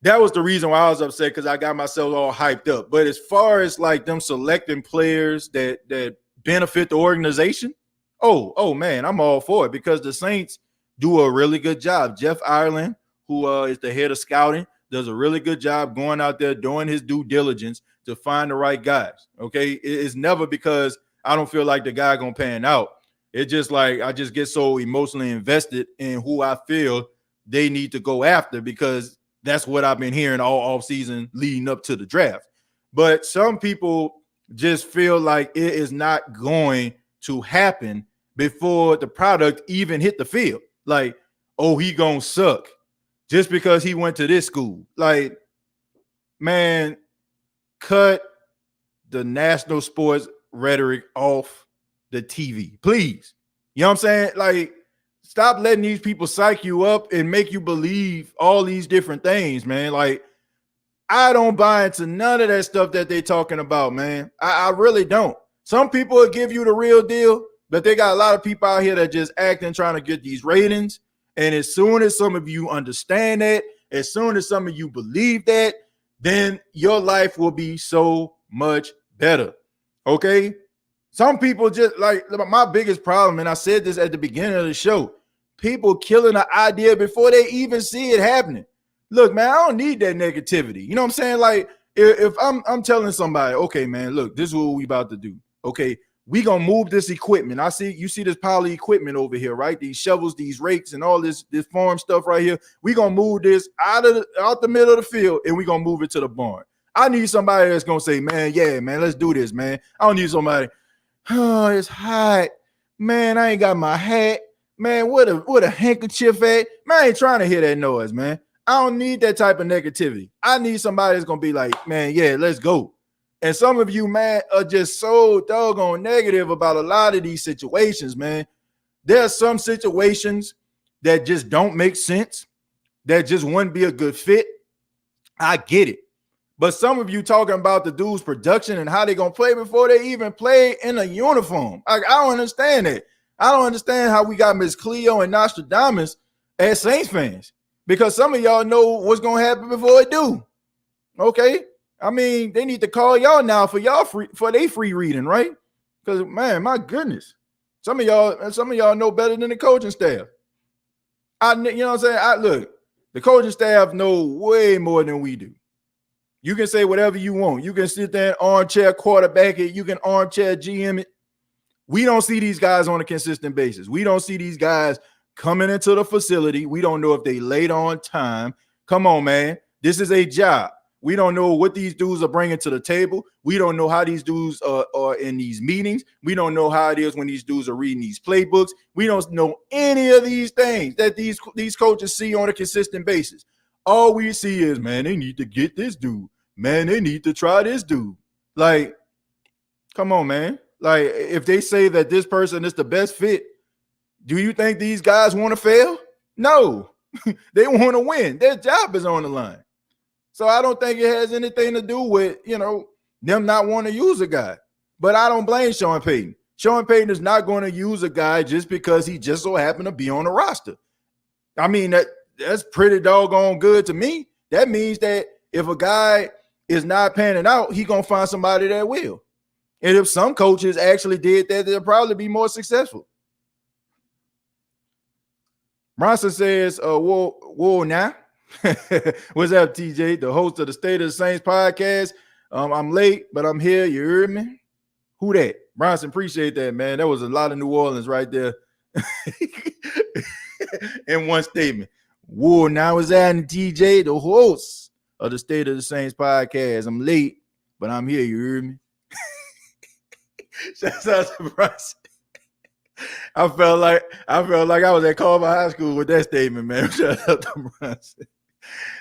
that was the reason why I was upset, because I got myself all hyped up. But as far as like them selecting players that benefit the organization, oh man, I'm all for it because the Saints do a really good job. Jeff Ireland, who is the head of scouting, does a really good job going out there doing his due diligence to find the right guys. Okay, it's never because I don't feel like the guy gonna pan out. It's just like I just get so emotionally invested in who I feel they need to go after because that's what I've been hearing all offseason leading up to the draft. But some people just feel like it is not going to happen before the product even hit the field. Like, oh, he gonna suck just because he went to this school. Like, man, cut the national sports rhetoric off the TV, please. You know what I'm saying? Like, stop letting these people psych you up and make you believe all these different things, man. Like, I don't buy into none of that stuff that they're talking about, man. I really don't. Some people will give you the real deal, but they got a lot of people out here that just acting trying to get these ratings. And as soon as some of you understand that, as soon as some of you believe that, then your life will be so much better. Okay? Some people just like my biggest problem, and I said this at the beginning of the show, people killing the idea before they even see it happening. Look, man, I don't need that negativity. You know what I'm saying? Like, if I'm telling somebody, okay, man, look, this is what we about to do. Okay, we gonna move this equipment. You see this pile of equipment over here, right? These shovels, these rakes, and all this farm stuff right here. We gonna move this out the middle of the field, and we gonna move it to the barn. I need somebody that's gonna say, man, yeah, man, let's do this, man. I don't need somebody, oh, it's hot. Man, I ain't got my hat. Man, what a handkerchief at? Man, I ain't trying to hear that noise, man. I don't need that type of negativity. I need somebody that's gonna be like, man, yeah, let's go. And some of you, man, are just so doggone negative about a lot of these situations, man. There are some situations that just don't make sense, that just wouldn't be a good fit. I get it. But some of you talking about the dude's production and how they gonna play before they even play in a uniform. Like, I don't understand that. I don't understand how we got Miss Cleo and Nostradamus as Saints fans, because some of y'all know what's gonna happen before it do. Okay, I mean, they need to call y'all now for their free reading, right? Because, man, my goodness, some of y'all know better than the coaching staff. You know what I'm saying? Look, the coaching staff know way more than we do. You can say whatever you want. You can sit there and armchair quarterback it. You can armchair GM it. We don't see these guys on a consistent basis. We don't see these guys coming into the facility. We don't know if they late on time. Come on, man. This is a job. We don't know what these dudes are bringing to the table. We don't know how these dudes are in these meetings. We don't know how it is when these dudes are reading these playbooks. We don't know any of these things that these coaches see on a consistent basis. All we see is, man, they need to get this dude. Man, they need to try this dude. Like, come on, man. Like, if they say that this person is the best fit, do you think these guys want to fail? No. They want to win. Their job is on the line. So I don't think it has anything to do with, them not wanting to use a guy. But I don't blame Sean Payton. Sean Payton is not going to use a guy just because he just so happened to be on the roster. I mean, that's pretty doggone good to me. That means that if a guy is not panning out, he's going to find somebody that will. And if some coaches actually did that, they'll probably be more successful. Bronson says, whoa now. What's up, TJ? The host of the State of the Saints podcast. I'm late, but I'm here. You heard me? Who that? Bronson, appreciate that, man. That was a lot of New Orleans right there in one statement. Whoa, now is that TJ, the host of the State of the Saints podcast. I'm late, but I'm here. You heard me? Shout out to Bronson. I felt like I was at Carver High School with that statement, man. Shout out to Bronson.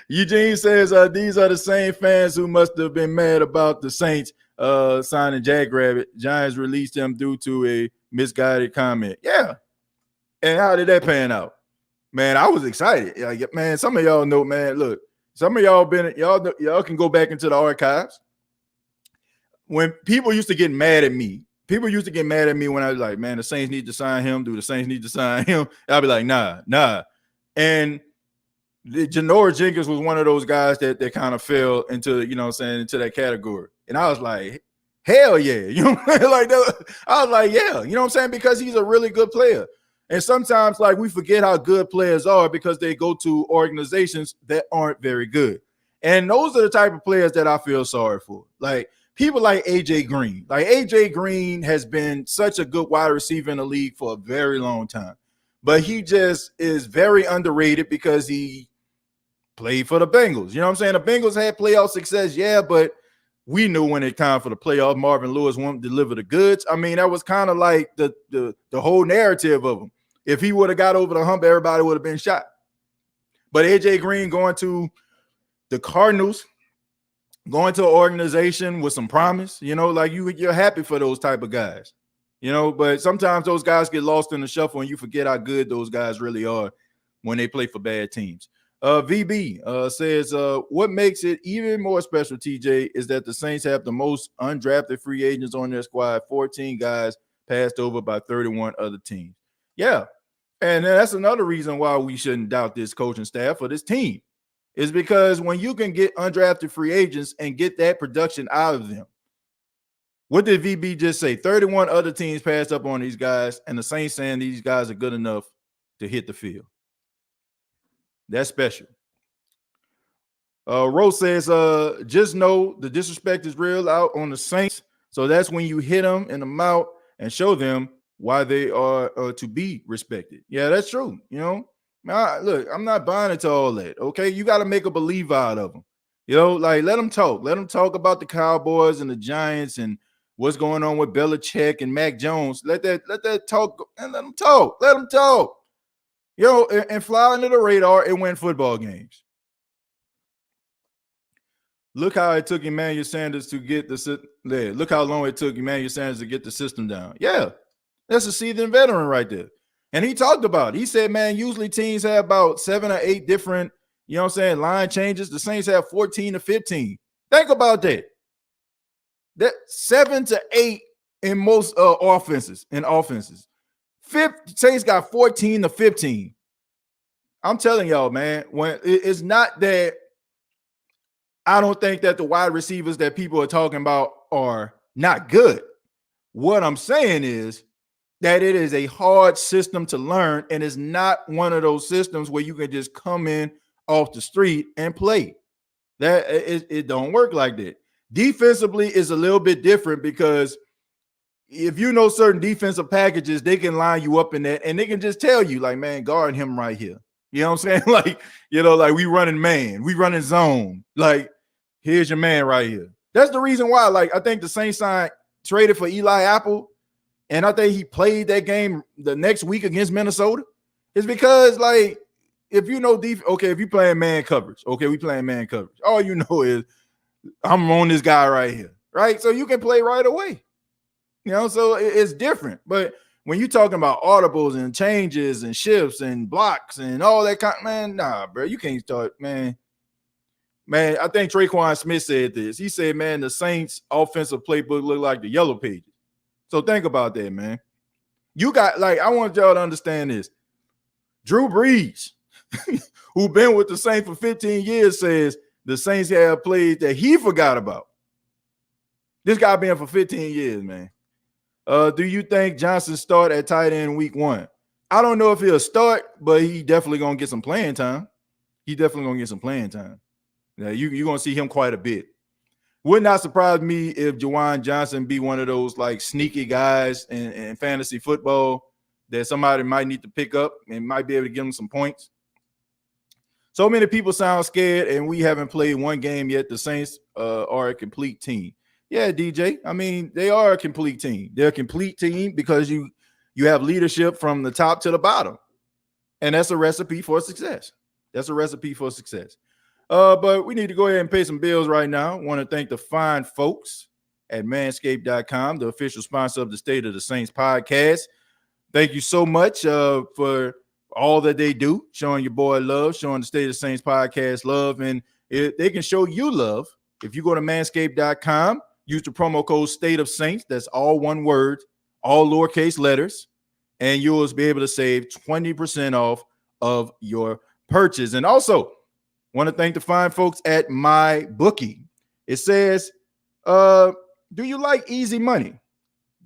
Eugene says these are the same fans who must have been mad about the Saints signing Jackrabbit. Giants released him due to a misguided comment. Yeah. And how did that pan out? Man, I was excited. Like, man, some of y'all know, man, look, some of y'all y'all can go back into the archives. When people used to get mad at me, when I was like, man, the Saints need to sign him. Do the Saints need to sign him? I'll be like, nah. And Janoris Jenkins was one of those guys that kind of fell into, into that category. And I was like, hell yeah. Like that. I was like, yeah, you know what I'm saying? Because he's a really good player. And sometimes, like, we forget how good players are because they go to organizations that aren't very good. And those are the type of players that I feel sorry for. Like, people like AJ Green. Like, AJ Green has been such a good wide receiver in the league for a very long time. But he just is very underrated because he played for the Bengals. You know what I'm saying? The Bengals had playoff success, yeah, but we knew when it time for the playoff, Marvin Lewis won't deliver the goods. I mean, that was kind of like the whole narrative of him. If he would have got over the hump, everybody would have been shot. But AJ Green going to the Cardinals, going to an organization with some promise, like you're happy for those type of guys, but sometimes those guys get lost in the shuffle and you forget how good those guys really are when they play for bad teams. VB says, what makes it even more special, TJ, is that the Saints have the most undrafted free agents on their squad, 14 guys passed over by 31 other teams. Yeah. And that's another reason why we shouldn't doubt this coaching staff or this team, is because when you can get undrafted free agents and get that production out of them. What did VB just say? 31 other teams passed up on these guys, and the Saints saying these guys are good enough to hit the field. That's special. Rose says, just know the disrespect is real out on the Saints. So that's when you hit them in the mouth and show them why they are to be respected. Yeah, that's true. Look, I'm not buying into all that. Okay, you got to make a believer out of them. Like let them talk. Let them talk about the Cowboys and the Giants and what's going on with Belichick and Mac Jones. Let that talk and let them talk. Let them talk. And fly under the radar and win football games. Look how it took Emmanuel Sanders to get look how long it took Emmanuel Sanders to get the system down. Yeah, that's a seasoned veteran right there. And he talked about it. He said, man, usually teams have about 7 or 8 different, line changes. The Saints have 14 to 15. Think about that. That 7 to 8 in most offenses. Saints got 14 to 15. I'm telling y'all, man, when it's not that I don't think that the wide receivers that people are talking about are not good. What I'm saying is that it is a hard system to learn, and it's not one of those systems where you can just come in off the street and play. That it don't work like that. Defensively is a little bit different because if you know certain defensive packages, they can line you up in that, and they can just tell you, like, man, guard him right here. You know what I'm saying? Like we running man, we running zone. Like, here's your man right here. That's the reason why, like, I think the Saints traded for Eli Apple, and I think he played that game the next week against Minnesota. It's because, like, if you know if you're playing man coverage, we playing man coverage. All you know is I'm on this guy right here, right? So you can play right away. So it's different. But when you're talking about audibles and changes and shifts and blocks and all that kind, man, nah, bro, you can't start, man. Man, I think Traquan Smith said this. He said, man, the Saints offensive playbook look like the Yellow Pages. So think about that, man. You got, like, I want y'all to understand this. Drew Brees, who been with the Saints for 15 years, says the Saints have plays that he forgot about. This guy been for 15 years, man. Do you think Johnson start at tight end week 1? I don't know if he'll start, but he definitely going to get some playing time. Yeah, you're going to see him quite a bit. Would not surprise me if Juwan Johnson be one of those, like, sneaky guys in fantasy football that somebody might need to pick up and might be able to give him some points. So many people sound scared, and we haven't played one game yet. The Saints are a complete team. Yeah, DJ. I mean, they are a complete team. They're a complete team because you have leadership from the top to the bottom. And that's a recipe for success. But we need to go ahead and pay some bills right now. I want to thank the fine folks at manscaped.com, the official sponsor of the State of the Saints podcast. Thank you so much for all that they do, showing your boy love, showing the State of the Saints podcast love. And they can show you love if you go to manscaped.com, use the promo code State of Saints. That's all one word, all lowercase letters, and you'll be able to save 20% off of your purchase. And also, want to thank the fine folks at MyBookie. It says, do you like easy money?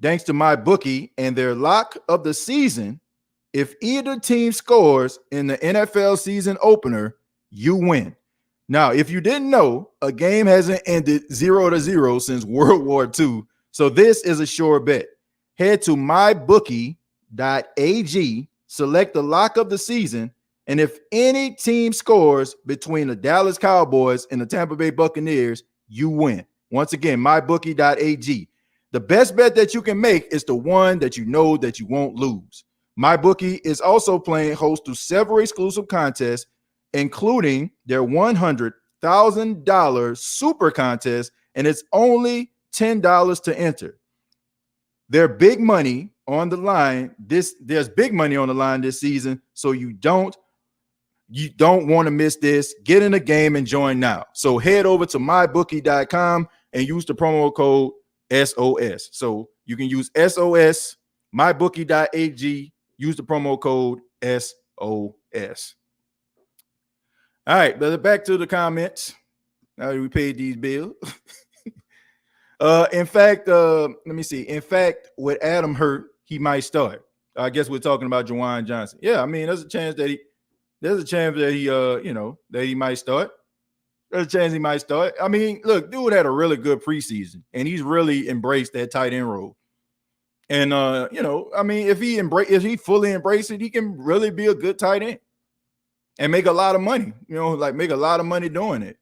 Thanks to MyBookie and their lock of the season, if either team scores in the NFL season opener, you win. Now, if you didn't know, a game hasn't ended 0-0 since World War II, so this is a sure bet. Head to mybookie.ag, select the lock of the season, and if any team scores between the Dallas Cowboys and the Tampa Bay Buccaneers, you win. Once again, mybookie.ag. The best bet that you can make is the one that you know that you won't lose. MyBookie is also playing host to several exclusive contests, including their $100,000 super contest, and it's only $10 to enter. There's big money on the line this season, so you don't want to miss this. Get in the game and join now. So head over to mybookie.com and use the promo code SOS. So you can use SOS, mybookie.ag, use the promo code SOS. All right, but back to the comments. Now that we paid these bills. In fact, let me see. In fact, with Adam hurt, he might start. I guess we're talking about Juwan Johnson. Yeah, I mean, there's a chance that he might start. There's a chance he might start. I mean, look, dude had a really good preseason, and he's really embraced that tight end role. And I mean, if he fully embraces it, he can really be a good tight end and make a lot of money. Make a lot of money doing it.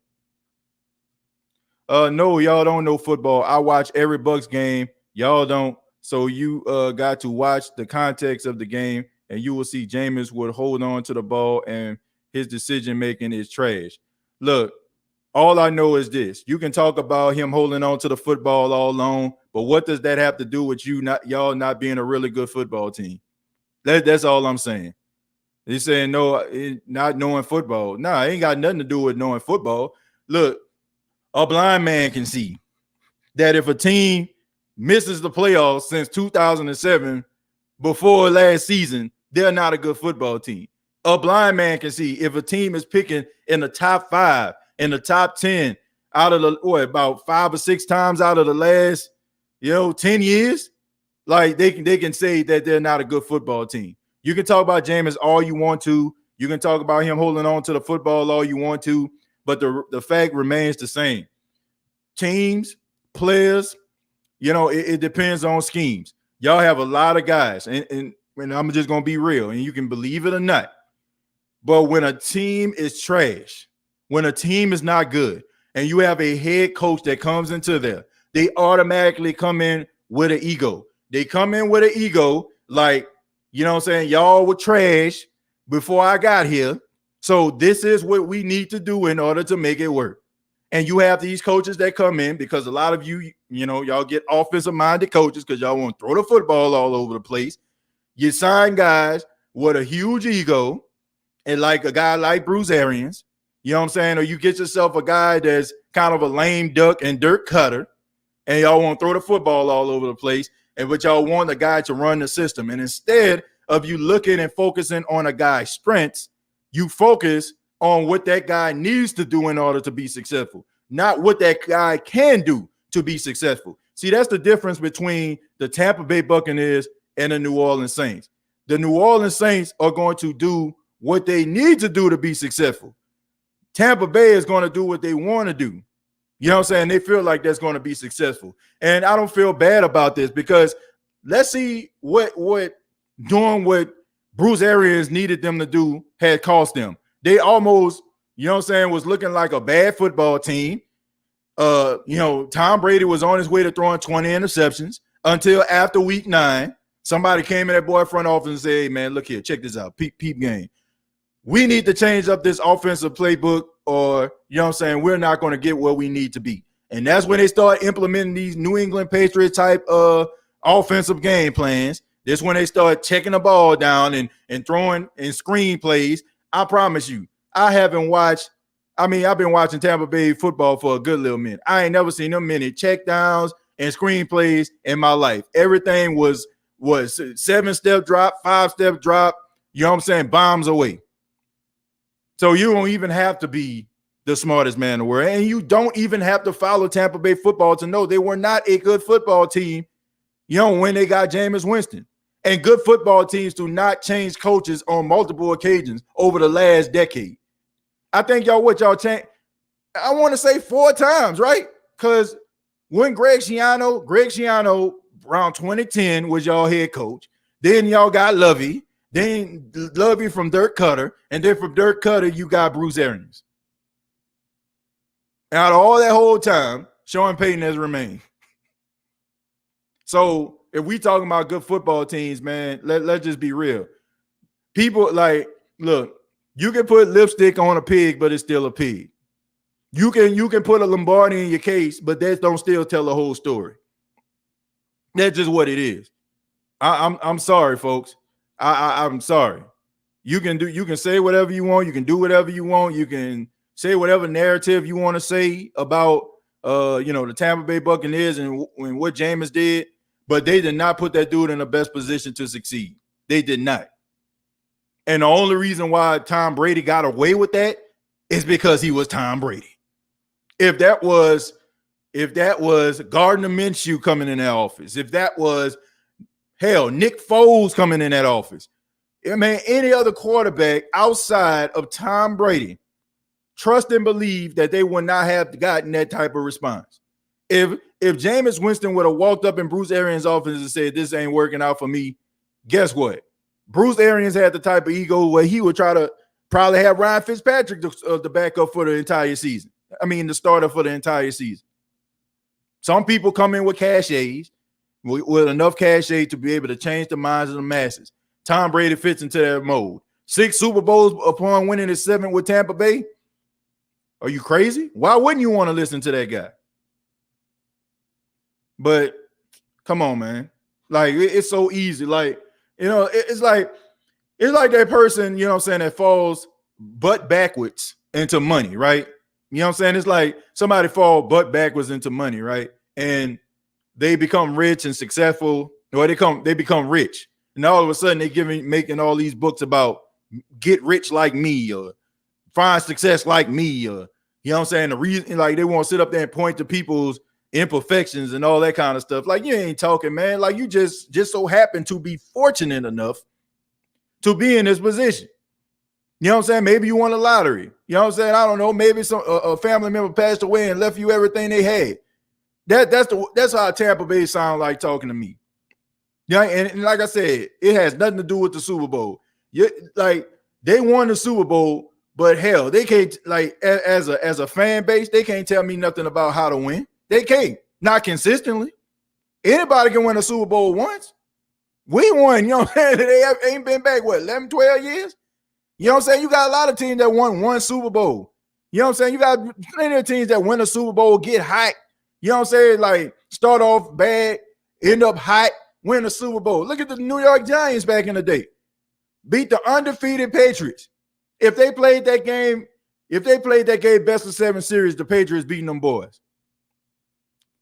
No, y'all don't know football. I watch every Bucs game. Y'all don't. So you got to watch the context of the game, and you will see Jameis would hold on to the ball, and his decision making is trash. Look, all I know is this: you can talk about him holding on to the football all along, but what does that have to do with y'all not being a really good football team? That's all I'm saying. He's saying no, not knowing football. Nah, it ain't got nothing to do with knowing football. Look, a blind man can see that if a team misses the playoffs since 2007 before last season, they're not a good football team. A blind man can see if a team is picking in the top 5, in the top 10 out of about 5 or 6 times out of the last 10 years, like they can say that they're not a good football team. You can talk about Jameis all you want to. You can talk about him holding on to the football all you want to, but the fact remains the same. Teams, players, it depends on schemes. Y'all have a lot of guys, and I'm just going to be real, and you can believe it or not. But when a team is trash, when a team is not good, and you have a head coach that comes into there, they automatically come in with an ego. They come in with an ego like, what I'm saying? Y'all were trash before I got here. So this is what we need to do in order to make it work. And you have these coaches that come in because a lot of y'all get offensive-minded coaches because y'all want to throw the football all over the place. You sign guys with a huge ego and like a guy like Bruce Arians, you know what I'm saying? Or you get yourself a guy that's kind of a lame duck and dirt cutter, and y'all want to throw the football all over the place, but y'all want a guy to run the system. And instead of you looking and focusing on a guy's strengths, you focus on what that guy needs to do in order to be successful, not what that guy can do to be successful. See, that's the difference between the Tampa Bay Buccaneers and the New Orleans Saints. The New Orleans Saints are going to do what they need to do to be successful. Tampa Bay is going to do what they want to do. You know what I'm saying? They feel like that's going to be successful. And I don't feel bad about this because let's see what doing what Bruce Arians needed them to do had cost them. They almost, was looking like a bad football team. Tom Brady was on his way to throwing 20 interceptions until after week 9. Somebody came in that boy front office and said, hey, man, look here, check this out. Peep game. We need to change up this offensive playbook or, we're not going to get where we need to be. And that's when they start implementing these New England Patriots type offensive game plans. This when they start checking the ball down and throwing in screen plays. I promise you, I've been watching Tampa Bay football for a good little minute. I ain't never seen them many check downs and screen plays in my life. Everything was 7-step drop, 5-step drop, bombs away. So you don't even have to be the smartest man in the world. And you don't even have to follow Tampa Bay football to know they were not a good football team, when they got Jameis Winston. And good football teams do not change coaches on multiple occasions over the last decade. I think y'all changed, I want to say 4 times, right? Because when Greg Schiano around 2010 was y'all head coach. Then y'all got Lovey. Then Lovey from Dirk Cutter. And then from Dirk Cutter, you got Bruce Arians. And out of all that whole time, Sean Payton has remained. So if we talking about good football teams, man, let's just be real. People like, look, you can put lipstick on a pig, but it's still a pig. You can put a Lombardi in your case, but that don't still tell the whole story. That's just what it is. I'm sorry, folks. I'm sorry. You can say whatever you want. You can do whatever you want. You can say whatever narrative you want to say about the Tampa Bay Buccaneers and what Jameis did, but they did not put that dude in the best position to succeed. They did not. And the only reason why Tom Brady got away with that is because he was Tom Brady. If that was Gardner Minshew coming in that office, if that was Nick Foles coming in that office, any other quarterback outside of Tom Brady, trust and believe that they would not have gotten that type of response. If Jameis Winston would have walked up in Bruce Arians' office and said, "This ain't working out for me," guess what? Bruce Arians had the type of ego where he would try to probably have Ryan Fitzpatrick the backup for the entire season. The starter for the entire season. Some people come in with cachets, with enough cachet to be able to change the minds of the masses. Tom Brady fits into that mode. 6 Super Bowls upon winning his 7th with Tampa Bay. Are you crazy? Why wouldn't you want to listen to that guy? But come on, man. Like, it's so easy. Like, it's like that person, that falls butt backwards into money, right? You know what I'm saying? It's like somebody fall butt backwards into money, right? And they become rich and successful, or they become rich. And all of a sudden they making all these books about get rich like me or find success like me, or you know what I'm saying? The reason, like, they want to sit up there and point to people's imperfections and all that kind of stuff. Like, you ain't talking, man. Like, you just so happen to be fortunate enough to be in this position. You know what I'm saying? Maybe you won a lottery. You know what I'm saying? I don't know. Maybe a family member passed away and left you everything they had. That's how Tampa Bay sound like talking to me. Yeah, and like I said, it has nothing to do with the Super Bowl. Like, they won the Super Bowl, but hell, they can't, like, as a fan base, they can't tell me nothing about how to win. They can't. Not consistently. Anybody can win a Super Bowl once. We won, you know what I'm saying? They ain't been back, 11, 12 years? You know what I'm saying? You got a lot of teams that won one Super Bowl. You know what I'm saying? You got plenty of teams that win a Super Bowl, get hot. You know what I'm saying? Like, start off bad, end up hot, win a Super Bowl. Look at the New York Giants back in the day. Beat the undefeated Patriots. If they played that game best of 7 series, the Patriots beating them boys.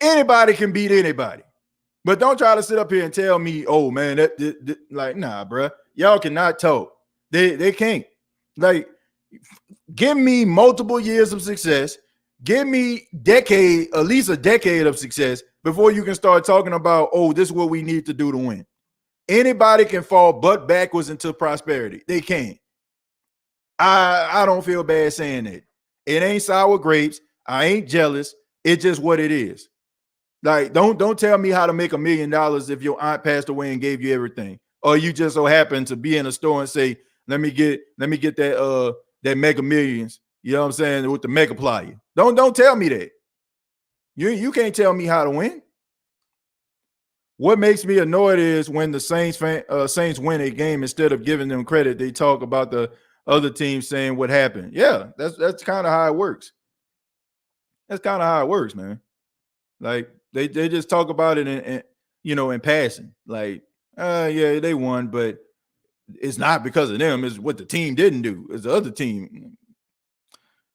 Anybody can beat anybody. But don't try to sit up here and tell me, oh, man, like, nah, bro. Y'all cannot talk. They can't. Like, give me multiple years of success. Give me at least a decade of success before you can start talking about, oh, this is what we need to do to win. Anybody can fall butt backwards into prosperity. They can. I don't feel bad saying that. It ain't sour grapes. I ain't jealous. It's just what it is. Like, don't tell me how to make $1 million if your aunt passed away and gave you everything, or you just so happen to be in a store and say, let me get that Mega Millions. You know what I'm saying, with the Mega Plier. Don't tell me that. You can't tell me how to win. What makes me annoyed is when the Saints win a game, instead of giving them credit, they talk about the other team saying what happened. Yeah, that's kind of how it works. That's kind of how it works, man. Like, they just talk about it in passing. Like, yeah, they won, but it's not because of them. It's what the team didn't do. It's the other team.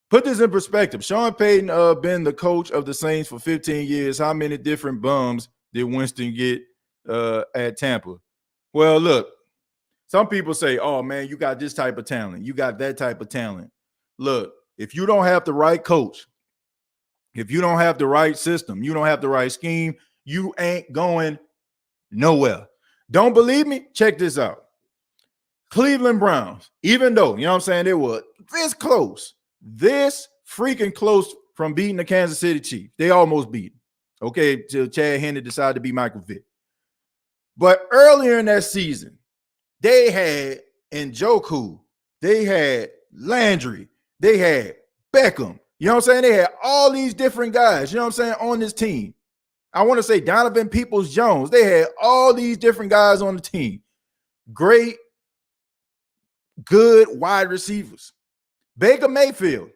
Put this in perspective. Sean Payton been the coach of the Saints for 15 years. How many different bums did Winston get at Tampa? Well, look, some people say, oh, man, you got this type of talent. You got that type of talent. Look, if you don't have the right coach, if you don't have the right system, you don't have the right scheme, you ain't going nowhere. Don't believe me? Check this out. Cleveland Browns, even though, you know what I'm saying, they were this freaking close from beating the Kansas City Chiefs. They almost beat them, okay, till Chad Henne decided to be Michael Vick. But earlier in that season, they had Njoku, they had Landry, they had Beckham, You know what I'm saying? They had all these different guys, you know what I'm saying, on this team. I want to say Donovan Peoples-Jones. They had all these different guys on the team. Great, good wide receivers. Baker Mayfield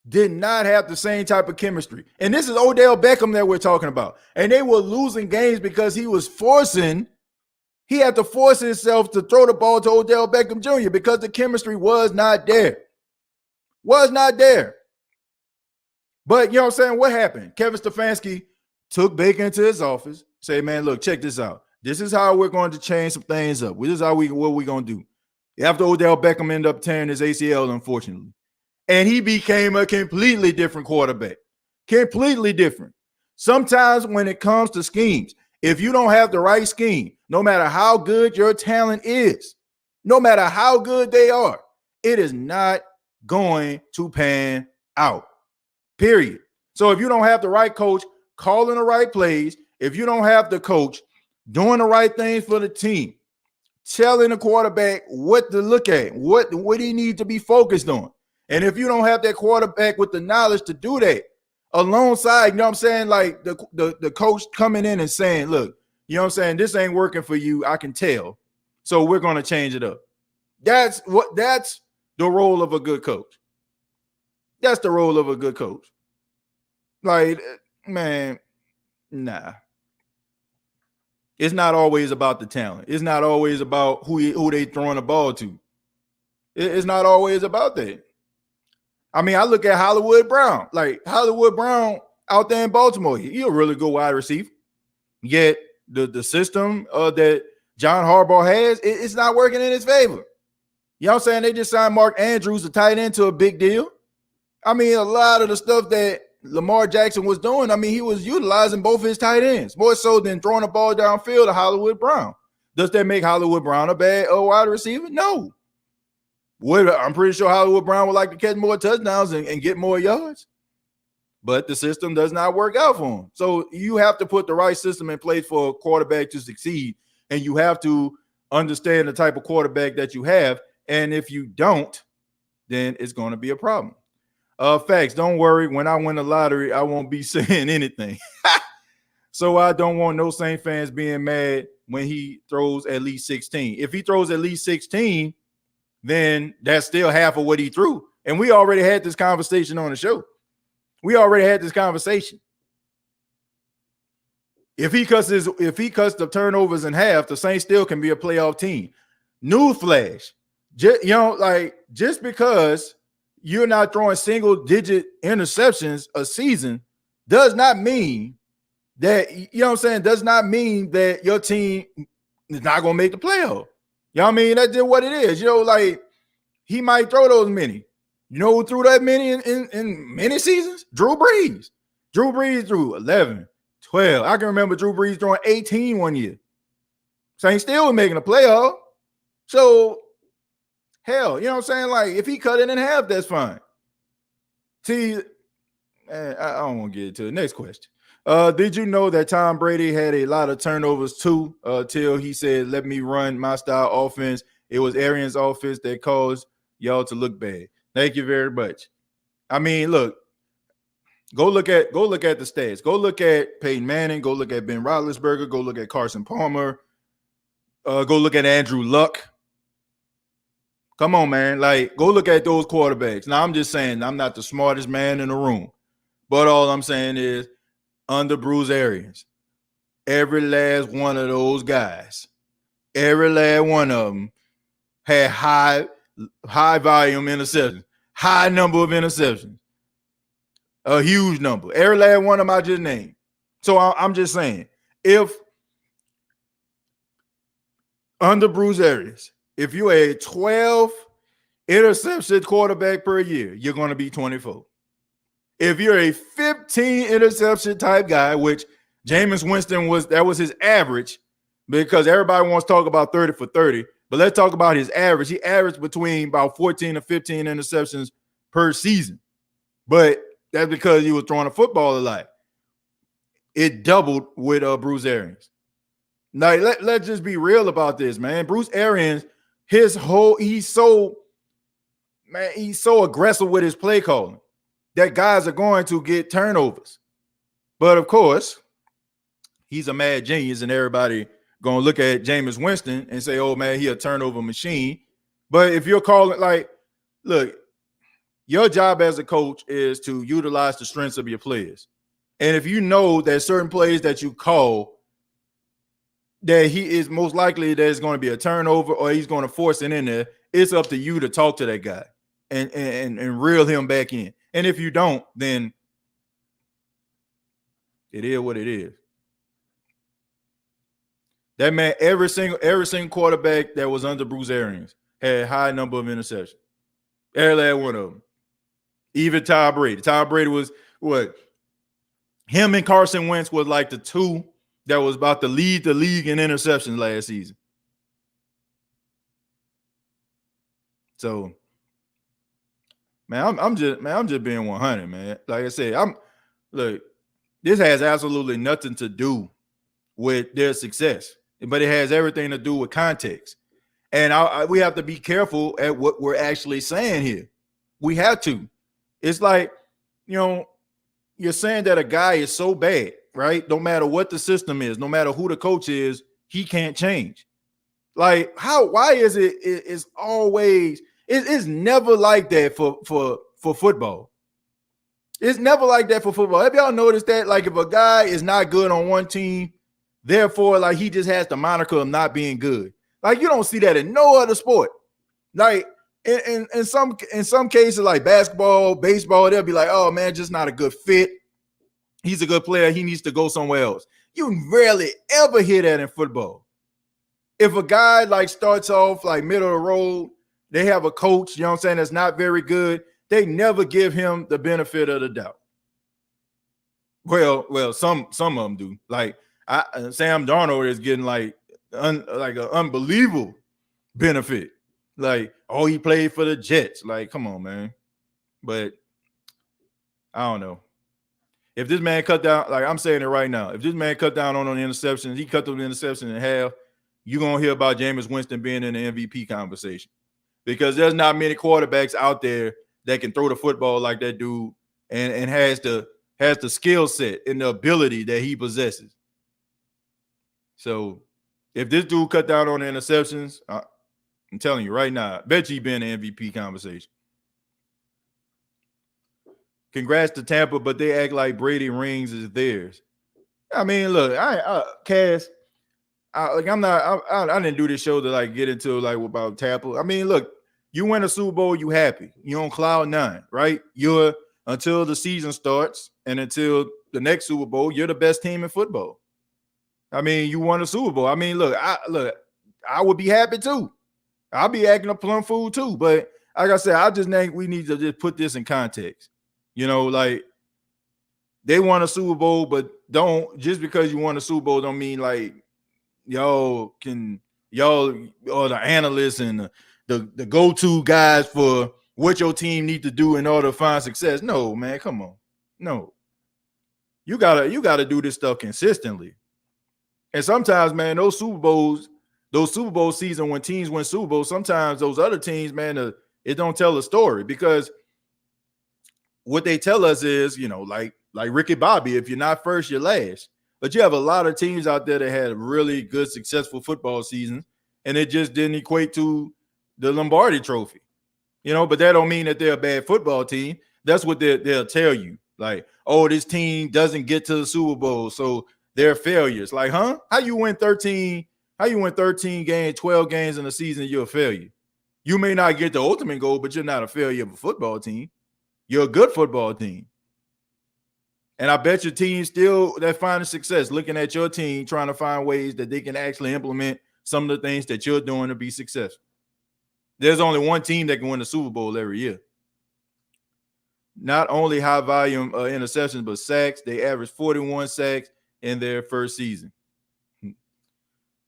did not have the same type of chemistry. And this is Odell Beckham that we're talking about. And they were losing games because he had to force himself to throw the ball to Odell Beckham Jr. because the chemistry was not there. Was not there. But you know what I'm saying? What happened? Kevin Stefanski took Baker into his office, say, man, look, check this out. This is how we're going to change some things up. This is what we're going to do. After Odell Beckham ended up tearing his ACL, unfortunately. And he became a completely different quarterback. Completely different. Sometimes when it comes to schemes, if you don't have the right scheme, no matter how good your talent is, no matter how good they are, it is not going to pan out. Period. So if you don't have the right coach calling the right plays, if you don't have the coach doing the right things for the team, telling the quarterback what to look at, what he needs to be focused on. And if you don't have that quarterback with the knowledge to do that, alongside, you know what I'm saying, like the coach coming in and saying, look, you know what I'm saying, this ain't working for you, I can tell. So we're going to change it up. That's the role of a good coach. That's the role of a good coach. Like, man, nah. It's not always about the talent. It's not always about who they throwing the ball to. It's not always about that. I mean, I look at Hollywood Brown. Like, Hollywood Brown out there in Baltimore, he's a really good wide receiver. Yet the system that John Harbaugh has, it's not working in his favor. You know what I'm saying? They just signed Mark Andrews, the tight end, to a big deal. I mean, a lot of the stuff that Lamar Jackson was doing, I mean, he was utilizing both his tight ends, more so than throwing the ball downfield to Hollywood Brown. Does that make Hollywood Brown a bad wide receiver? No. I'm pretty sure Hollywood Brown would like to catch more touchdowns and get more yards. But the system does not work out for him. So you have to put the right system in place for a quarterback to succeed, and you have to understand the type of quarterback that you have. And if you don't, then it's going to be a problem. Facts. Don't worry. When I win the lottery, I won't be saying anything. So I don't want no Saint fans being mad when he throws at least 16. If he throws at least 16, then that's still half of what he threw. And we already had this conversation on the show. We already had this conversation. If he cuts the turnovers in half, the Saints still can be a playoff team. Newsflash. Just because you're not throwing single-digit interceptions a season does not mean that, you know what I'm saying, does not mean that your team is not going to make the playoff. You know what I mean? That's just what it is. You know, like, he might throw those many. You know who threw that many in many seasons? Drew Brees. Drew Brees threw 11, 12. I can remember Drew Brees throwing 18 one year. Saints still was making a playoff. So, hell, you know what I'm saying? Like, if he cut it in half, that's fine. See, man, I don't want to get into the next question. Did you know that Tom Brady had a lot of turnovers too, till he said, let me run my style offense? It was Arians' offense that caused y'all to look bad. Thank you very much. I mean, look, go look at the stats. Go look at Peyton Manning. Go look at Ben Roethlisberger. Go look at Carson Palmer. Go look at Andrew Luck. Come on, man. Like, go look at those quarterbacks. Now, I'm just saying, I'm not the smartest man in the room. But all I'm saying is, under Bruce Arians, every last one of those guys, every last one of them had high volume interceptions, high number of interceptions, a huge number. Every last one of them I just named. So I'm just saying, if under Bruce Arians, if you're a 12 interception quarterback per year, you're going to be 24. If you're a 15 interception type guy, which Jameis Winston that was his average, because everybody wants to talk about 30 for 30, but let's talk about his average. He averaged between about 14 to 15 interceptions per season. But that's because he was throwing the football a lot. It doubled with Bruce Arians. Now, let's just be real about this, man. Bruce Arians, he's so aggressive with his play calling. that guys are going to get turnovers. But of course, he's a mad genius, and everybody gonna look at Jameis Winston and say, "Oh man, he a turnover machine." But if you're calling like, look, your job as a coach is to utilize the strengths of your players, and if you know that certain plays that you call that he is most likely there's going to be a turnover or he's going to force it in there, it's up to you to talk to that guy and reel him back in. And if you don't, then it is what it is. That man, every single quarterback that was under Bruce Arians had a high number of interceptions. Every last one of them. Even Tom Brady. Tom Brady was what? Him and Carson Wentz was like the two that was about to lead the league in interceptions last season. So, man, I'm just being 100, man. Like I said, look, this has absolutely nothing to do with their success, but it has everything to do with context. And we have to be careful at what we're actually saying here. We have to. It's like, you're saying that a guy is so bad, right? No matter what the system is, no matter who the coach is, he can't change. Like, why is it's always, it's never like that for football. It's never like that for football. Have y'all noticed that? Like, if a guy is not good on one team, therefore, like, he just has the moniker of not being good. Like, you don't see that in no other sport. Like, in some cases, like basketball, baseball, they'll be like, oh man, just not a good fit. He's a good player. He needs to go somewhere else. You rarely ever hear that in football. If a guy like starts off like middle of the road, they have a coach, that's not very good. They never give him the benefit of the doubt. Well, some of them do. Like Sam Darnold is getting like an unbelievable benefit. Like, oh, he played for the Jets. Like, come on, man. But I don't know. If this man cut down, like I'm saying it right now, if this man cut down on the interceptions, he cut those interceptions in half, you're going to hear about Jameis Winston being in the MVP conversation. Because there's not many quarterbacks out there that can throw the football like that dude and has the skill set and the ability that he possesses. So if this dude cut down on the interceptions, I'm telling you right now, I bet you he been in the MVP conversation. Congrats to Tampa, but they act like Brady rings is theirs. I mean, look, Cass, I didn't do this show to like get into like about Tampa. I mean, look, you win a Super Bowl, you happy. You on cloud 9, right? You're until the season starts and until the next Super Bowl, you're the best team in football. I mean, you won a Super Bowl. I mean, look, I would be happy too. I'll be acting a plum fool too. But like I said, I just think we need to just put this in context. Like they won a Super Bowl, but don't just because you won a Super Bowl don't mean like y'all or the analysts and the go-to guys for what your team need to do in order to find success. No, man, come on. No. You gotta do this stuff consistently. And sometimes, man, those Super Bowl season when teams win Super Bowl, sometimes those other teams, man, it don't tell a story because what they tell us is, like Ricky Bobby, if you're not first, you're last. But you have a lot of teams out there that had really good, successful football seasons, and it just didn't equate to the Lombardi Trophy. But that don't mean that they're a bad football team. That's what they'll tell you. Like, oh, this team doesn't get to the Super Bowl, so they're failures. Like, huh? How you win 13 games, 12 games in a season, you're a failure. You may not get the ultimate goal, but you're not a failure of a football team. You're a good football team. And I bet your team still that finding success, looking at your team, trying to find ways that they can actually implement some of the things that you're doing to be successful. There's only one team that can win the Super Bowl every year. Not only high volume interceptions, but sacks. They averaged 41 sacks in their first season.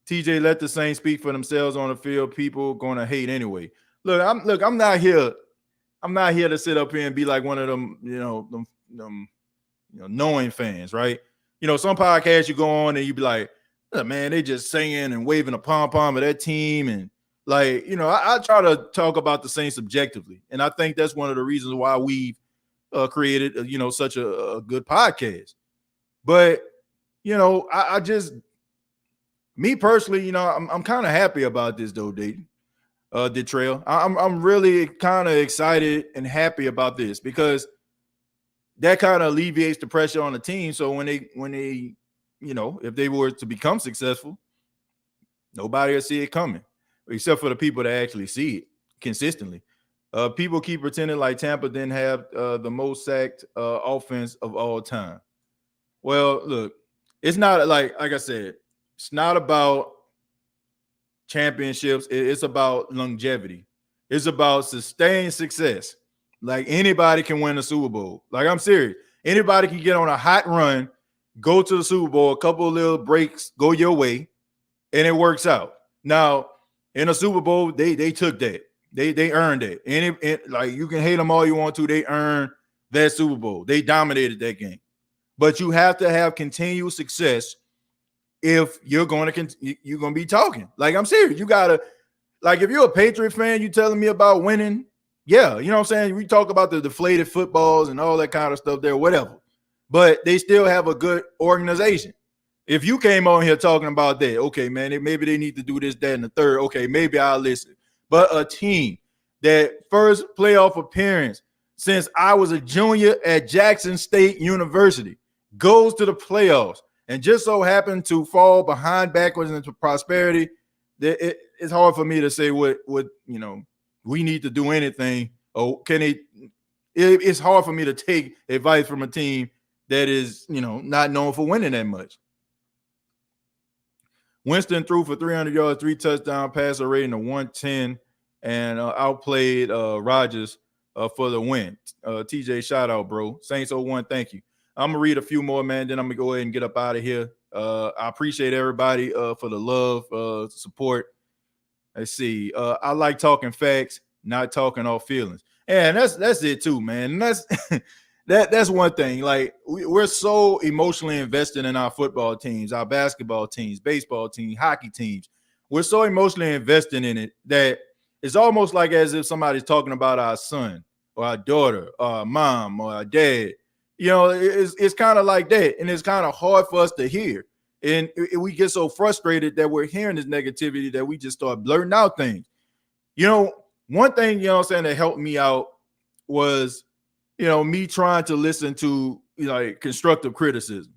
TJ, let the Saints speak for themselves on the field. People going to hate anyway. I'm not here. I'm not here to sit up here and be like one of them, them knowing fans, right? Some podcasts you go on and you be like, man, they just singing and waving a pom-pom of that team. And like, I try to talk about the Saints subjectively. And I think that's one of the reasons why we've created, such a good podcast. But, I just, me personally, I'm kind of happy about this though, Dayton. Detrail. I'm really kind of excited and happy about this because that kind of alleviates the pressure on the team. So when they, if they were to become successful, nobody will see it coming, except for the people that actually see it consistently. People keep pretending like Tampa didn't have the most sacked offense of all time. Well, look, it's not like I said, it's not about championships. It's about longevity. It's about sustained success. Like anybody can win a Super Bowl. Like I'm serious. Anybody can get on a hot run, go to the Super Bowl, a couple of little breaks, go your way, and it works out. Now, in a Super Bowl, they took that. They earned it. And like you can hate them all you want to, they earned that Super Bowl. They dominated that game. But you have to have continued success if you're going to be talking. Like I'm serious. You gotta, like if you're a Patriot fan, you telling me about winning. Yeah, you know what I'm saying? We talk about the deflated footballs and all that kind of stuff there, whatever. But they still have a good organization. If you came on here talking about that, okay, man, maybe they need to do this, that, and the third. Okay, maybe I'll listen. But a team that first playoff appearance since I was a junior at Jackson State University goes to the playoffs and just so happened to fall behind backwards into prosperity, it's hard for me to say what we need to do anything. Or can they? It's hard for me to take advice from a team that is, not known for winning that much. Winston threw for 300 yards, 3 touchdown passer rating of 110, and outplayed Rodgers for the win. TJ, shout out, bro. Saints 01, thank you. I'm gonna read a few more, man. Then I'm gonna go ahead and get up out of here. I appreciate everybody for the love, support. Let's see. I like talking facts, not talking off feelings. And that's it too, man. And that's one thing. Like we're so emotionally invested in our football teams, our basketball teams, baseball teams, hockey teams. We're so emotionally invested in it that it's almost like as if somebody's talking about our son or our daughter or our mom or our dad. It's kind of like that. And it's kind of hard for us to hear. And we get so frustrated that we're hearing this negativity that we just start blurting out things. One thing, that helped me out was, me trying to listen to, constructive criticism.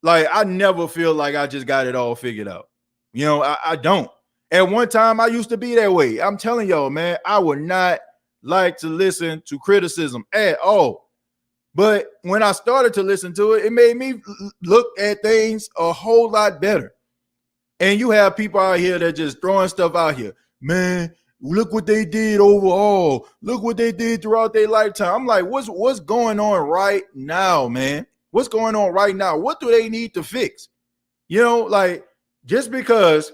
Like, I never feel like I just got it all figured out. I don't. At one time, I used to be that way. I'm telling y'all, man, I would not like to listen to criticism at all. But when I started to listen to it, it made me look at things a whole lot better. And you have people out here that just throwing stuff out here. Man, look what they did overall. Look what they did throughout their lifetime. I'm like, what's going on right now, man? What's going on right now? What do they need to fix? Just because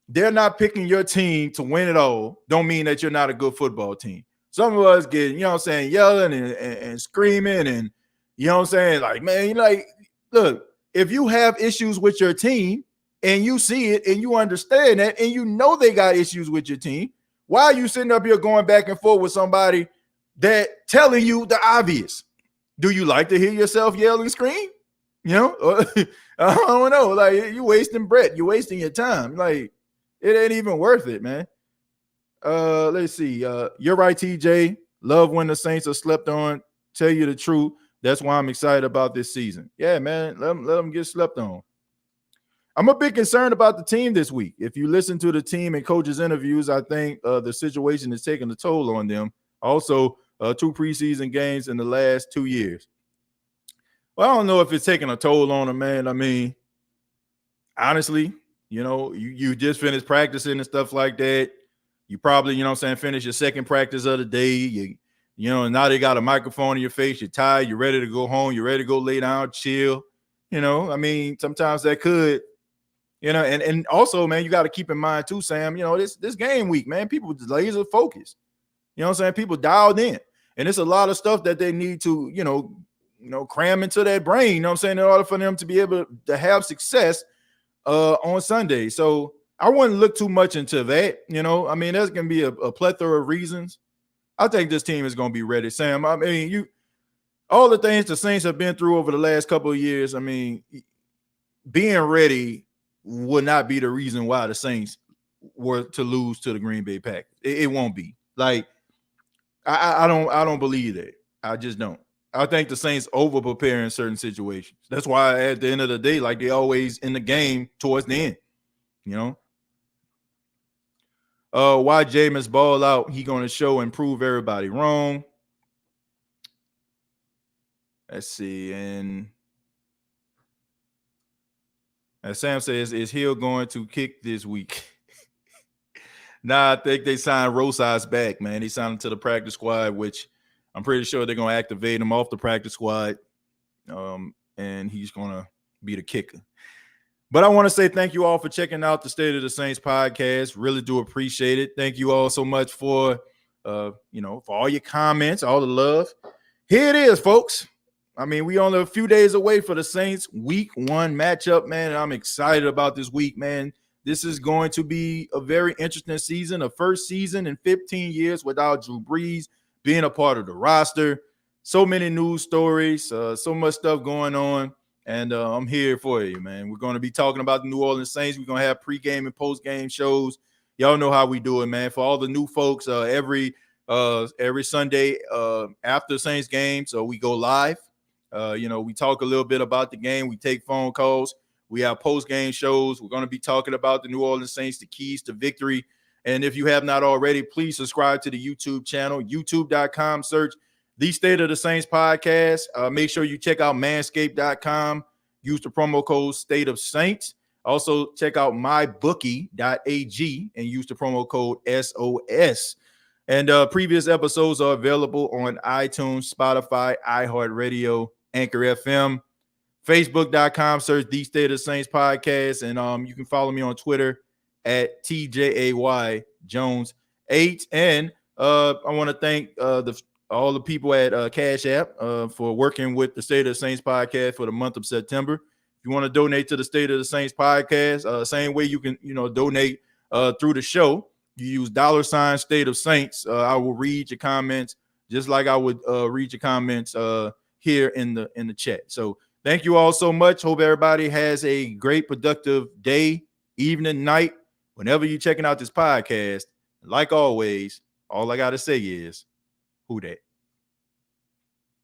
they're not picking your team to win it all don't mean that you're not a good football team. Some of us get, yelling and screaming and, like, man, look, if you have issues with your team and you see it and you understand that and they got issues with your team, why are you sitting up here going back and forth with somebody that telling you the obvious? Do you like to hear yourself yell and scream? I don't know. Like, you're wasting breath. You're wasting your time. Like, it ain't even worth it, man. Let's see. You're right, TJ. Love when the Saints are slept on. Tell you the truth. That's why I'm excited about this season. Yeah, man. Let them get slept on. I'm a bit concerned about the team this week. If you listen to the team and coaches' interviews, I think the situation is taking a toll on them. Also, 2 preseason games in the last 2 years. Well, I don't know if it's taking a toll on them, man. I mean, honestly, you just finished practicing and stuff like that. You probably, finish your second practice of the day. Now they got a microphone in your face. You're tired. You're ready to go home. You're ready to go lay down, chill. I mean, sometimes that could, and also, man, you got to keep in mind too, Sam, this game week, man, people laser focused. People dialed in. And it's a lot of stuff that they need to, cram into their brain, in order for them to be able to have success on Sunday. So I wouldn't look too much into that. I mean, there's going to be a plethora of reasons. I think this team is going to be ready, Sam. I mean, all the things the Saints have been through over the last couple of years, I mean, being ready would not be the reason why the Saints were to lose to the Green Bay Packers. It won't be. Like, I don't believe that. I just don't. I think the Saints over prepare in certain situations. That's why at the end of the day, like they always in the game towards the end, you know. Why Jameis ball out? He gonna show and prove everybody wrong. Let's see. And as Sam says, is Hill going to kick this week? Nah, I think they signed Rosas back, man. They signed him to the practice squad, which I'm pretty sure they're going to activate him off the practice squad. And he's going to be the kicker. But I want to say thank you all for checking out the State of the Saints podcast. Really do appreciate it. Thank you all so much for, for all your comments, all the love. Here it is, folks. I mean, we only a few days away for the Saints week 1 matchup, man. And I'm excited about this week, man. This is going to be a very interesting season, a first season in 15 years without Drew Brees being a part of the roster. So many news stories, so much stuff going on. And I'm here for you, man. We're going to be talking about the New Orleans Saints. We're going to have pregame and postgame shows. Y'all know how we do it, man. For all the new folks, every Sunday after Saints game, so we go live. We talk a little bit about the game. We take phone calls. We have post-game shows. We're going to be talking about the New Orleans Saints, the keys to victory. And if you have not already, please subscribe to the YouTube channel, youtube.com. Search The State of the Saints podcast. Make sure you check out manscaped.com. Use the promo code State of Saints. Also, check out mybookie.ag and use the promo code SOS. And previous episodes are available on iTunes, Spotify, iHeartRadio, Anchor FM. Facebook.com, search The State of the Saints podcast. And you can follow me on Twitter at TJAY Jones 8. And I want to thank all the people at Cash App for working with the State of the Saints podcast for the month of September. If you want to donate to the State of the Saints podcast, same way you can, donate through the show. You use $ State of Saints. I will read your comments just like I would read your comments here in the chat. So thank you all so much. Hope everybody has a great, productive day, evening, night, whenever you're checking out this podcast. Like always, all I got to say is, who dat?